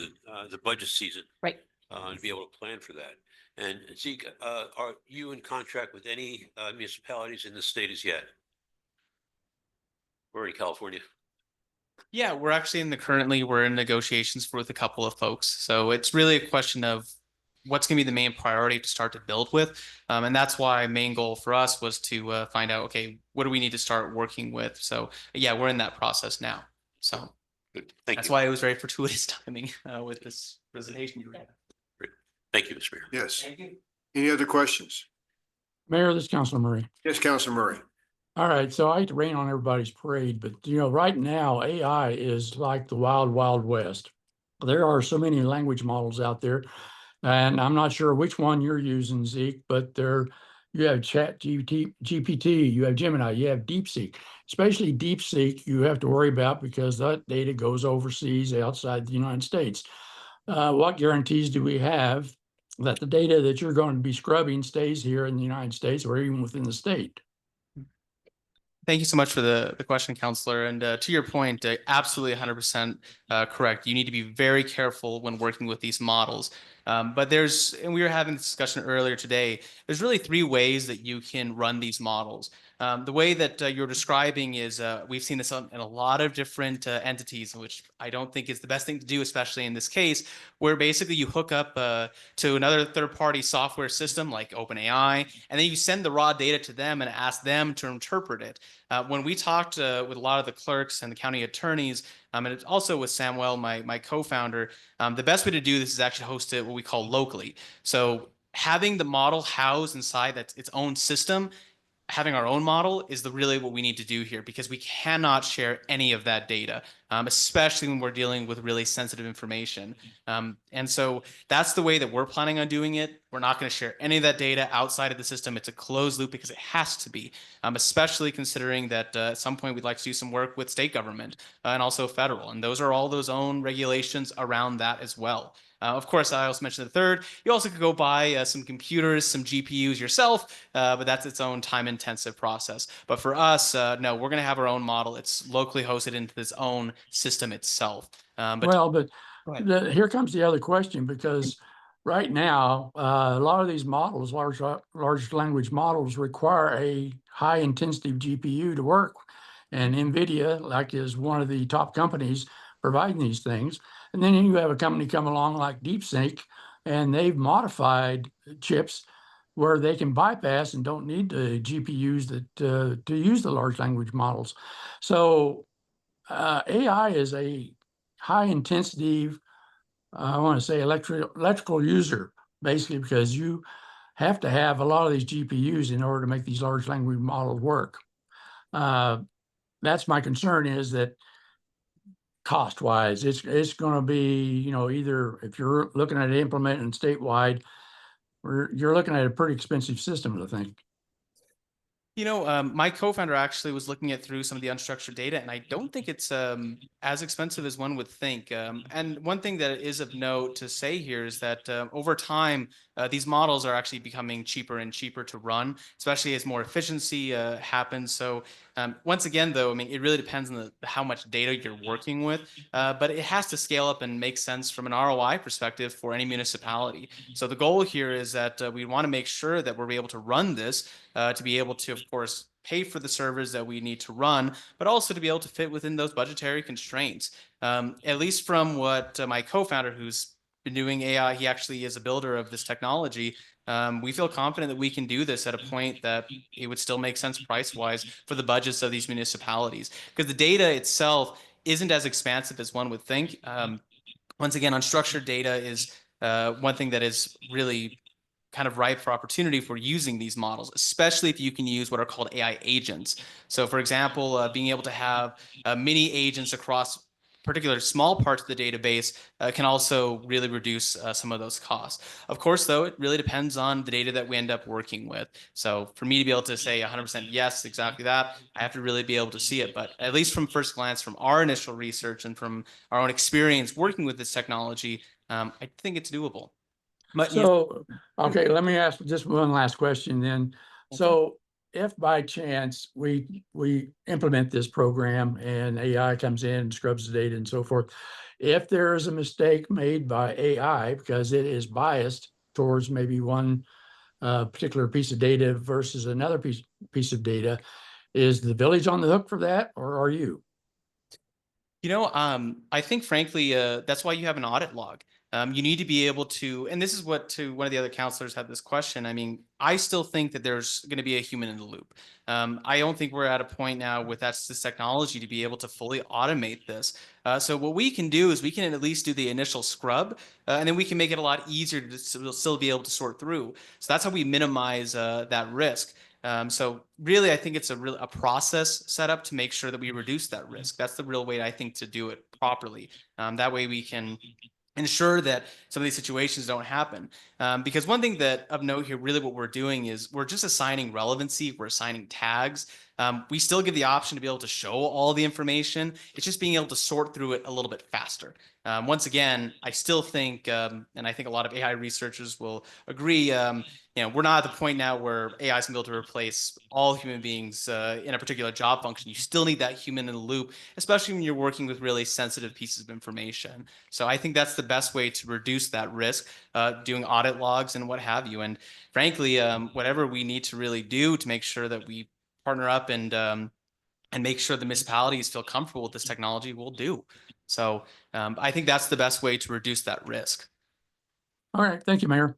the budget season. Right. To be able to plan for that. And Zeke, are you in contract with any municipalities in the state as yet? Or in California? Yeah, we're actually we're in negotiations with a couple of folks. So it's really a question of what's going to be the main priority to start to build with. And that's why main goal for us was to find out, okay, what do we need to start working with? So yeah, we're in that process now. So that's why it was very fortuitous timing with this presentation you were having. Great. Thank you, Mr. Mayor. Yes. Thank you. Any other questions? Mayor, this is Councilor Murray. Yes, Councilor Murray. All right, so I hate to rain on everybody's parade, but you know, right now AI is like the wild, wild west. There are so many language models out there, and I'm not sure which one you're using, Zeke, but you have GPT, you have Gemini, you have DeepSeek. Especially DeepSeek, you have to worry about because that data goes overseas outside the United States. What guarantees do we have that the data that you're going to be scrubbing stays here in the United States or even within the state? Thank you so much for the question, Counselor. And to your point, absolutely 100% correct. You need to be very careful when working with these models. But and we were having this discussion earlier today, there's really 3 ways that you can run these models. The way that you're describing is we've seen this in a lot of different entities, which I don't think is the best thing to do, especially in this case, where basically you hook up to another third-party software system like OpenAI, and then you send the raw data to them and ask them to interpret it. When we talked with a lot of the clerks and the county attorneys, and it's also with Samuel, my co-founder, the best way to do this is actually host it what we call locally. So having the model housed inside its own system, having our own model is really what we need to do here, because we cannot share any of that data, especially when we're dealing with really sensitive information. And so that's the way that we're planning on doing it. We're not going to share any of that data outside of the system. It's a closed loop because it has to be, especially considering that at some point we'd like to do some work with state government and also federal. And those are all those own regulations around that as well. Of course, I also mentioned the third. You also could go buy some computers, some GPUs yourself, but that's its own time-intensive process. But for us, no, we're going to have our own model. It's locally hosted into this own system itself. But here comes the other question, because right now, a lot of these models, large language models, require a high-intensity GPU to work. And NVIDIA, like, is one of the top companies providing these things. And then you have a company come along like DeepSeek, and they've modified chips where they can bypass and don't need the GPUs that to use the large language models. So AI is a high intensity, I want to say electrical user, basically, because you have to have a lot of these GPUs in order to make these large language models work. That's my concern, is that cost wise, it's going to be, you know, either if you're looking at implementing statewide, you're looking at a pretty expensive system, I think. You know, my co-founder actually was looking at through some of the unstructured data, and I don't think it's as expensive as one would think. And one thing that is of note to say here is that over time, these models are actually becoming cheaper and cheaper to run, especially as more efficiency happens. So once again, though, I mean, it really depends on how much data you're working with, but it has to scale up and make sense from an ROI perspective for any municipality. So the goal here is that we want to make sure that we're able to run this to be able to, of course, pay for the servers that we need to run, but also to be able to fit within those budgetary constraints. At least from what my co-founder, who's been doing AI, he actually is a builder of this technology. We feel confident that we can do this at a point that it would still make sense price-wise for the budgets of these municipalities, because the data itself isn't as expansive as one would think. Once again, unstructured data is one thing that is really kind of ripe for opportunity for using these models, especially if you can use what are called AI agents. So for example, being able to have mini agents across particular small parts of the database can also really reduce some of those costs. Of course, though, it really depends on the data that we end up working with. So for me to be able to say 100% yes, exactly that, I have to really be able to see it. But at least from first glance, from our initial research and from our own experience working with this technology, I think it's doable. But So, okay, let me ask just one last question then. So if by chance we implement this program and AI comes in and scrubs the data and so forth, if there is a mistake made by AI because it is biased towards maybe one particular piece of data versus another piece of data, is the village on the hook for that, or are you? I think frankly, that's why you have an audit log. You need to be able to, and this is what to one of the other counselors had this question. I mean, I still think that there's going to be a human in the loop. I don't think we're at a point now with this technology to be able to fully automate this. So what we can do is we can at least do the initial scrub, and then we can make it a lot easier to still be able to sort through. So that's how we minimize that risk. So really, I think it's a process set up to make sure that we reduce that risk. That's the real way I think to do it properly. That way we can ensure that some of these situations don't happen. Because one thing that of note here, really what we're doing is we're just assigning relevancy, we're assigning tags. We still give the option to be able to show all the information. It's just being able to sort through it a little bit faster. Once again, I still think, and I think a lot of AI researchers will agree, we're not at the point now where AI is going to be able to replace all human beings in a particular job function. You still need that human in the loop, especially when you're working with really sensitive pieces of information. So I think that's the best way to reduce that risk, doing audit logs and what have you. And frankly, whatever we need to really do to make sure that we partner up and make sure the municipalities feel comfortable with this technology, we'll do. So I think that's the best way to reduce that risk. All right, thank you, Mayor.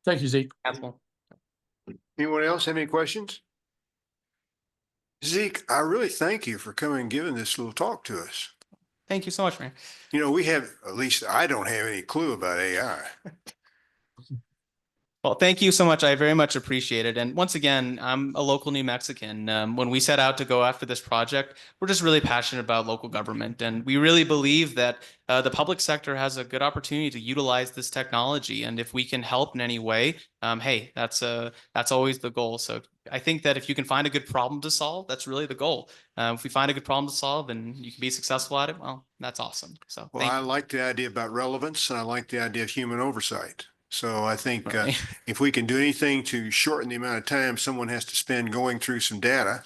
Thank you, Zeke. Council. Anyone else have any questions? Zeke, I really thank you for coming and giving this little talk to us. Thank you so much, Mayor. We have, at least I don't have any clue about AI. Well, thank you so much. I very much appreciate it. And once again, I'm a local New Mexican. When we set out to go after this project, we're just really passionate about local government. And we really believe that the public sector has a good opportunity to utilize this technology. And if we can help in any way, hey, that's always the goal. So I think that if you can find a good problem to solve, that's really the goal. If we find a good problem to solve and you can be successful at it, well, that's awesome. So Well, I like the idea about relevance and I like the idea of human oversight. So I think if we can do anything to shorten the amount of time someone has to spend going through some data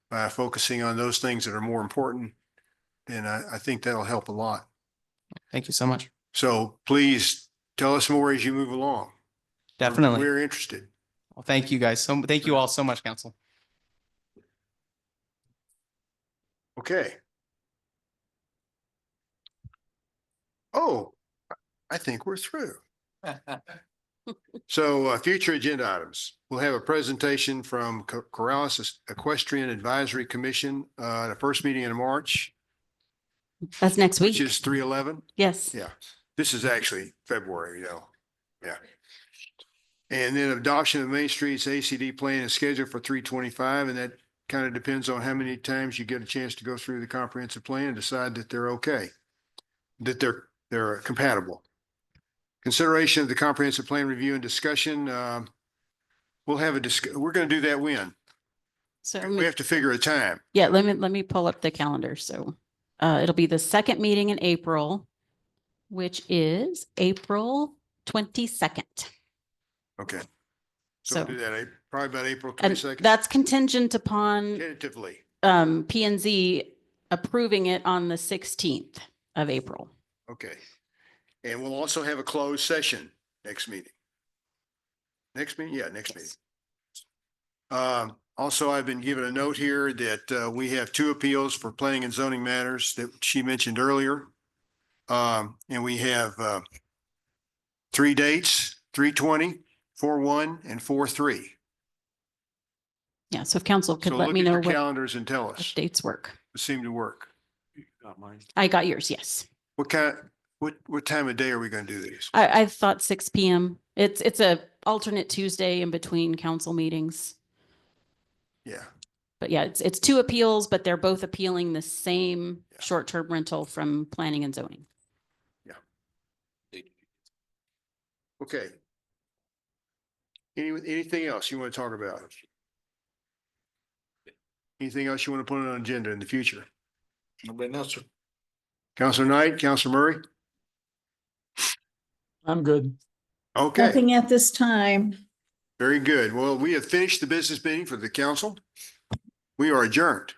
by focusing on those things that are more important, then I think that'll help a lot. Thank you so much. So please tell us more as you move along. Definitely. We're interested. Well, thank you guys. Thank you all so much, Council. Okay. Oh, I think we're through. So future agenda items. We'll have a presentation from Corrales Equestrian Advisory Commission, the first meeting in March, That's next week. which is 3/11. Yes. Yeah, this is actually February, yeah. And then adoption of Main Street's ACD plan is scheduled for 3/25, and that kind of depends on how many times you get a chance to go through the comprehensive plan and decide that they're okay, that they're compatible. Consideration of the comprehensive plan review and discussion. We'll have we're going to do that when? So We have to figure a time. yeah, let me pull up the calendar. So it'll be the second meeting in April, which is April 22nd. Okay. So So we'll do that probably about April and 22nd. that's contingent upon Tentatively. P and Z approving it on the 16th of April. Okay. And we'll also have a closed session next meeting. Next meeting? Yeah, next meeting. Also, I've been given a note here that we have 2 appeals for planning and zoning matters that she mentioned earlier. And we have 3 dates, 3/20, 4/1, and 4/3. Yeah, so if council could So let look me at know your what calendars and tell us. dates work. It seemed to work. I got yours, yes. What time of day are we going to do these? I thought 6 p.m. It's a alternate Tuesday in between council meetings. Yeah. But yeah, it's two appeals, but they're both appealing the same short-term rental from planning and zoning. Okay. Anything else you want to talk about? Anything else you want to put on an agenda in the future? Nobody else. Counselor Knight, Counselor Murray? I'm good. Okay, Nothing at this time. very good. Well, we have finished the business meeting for the council. We are adjourned.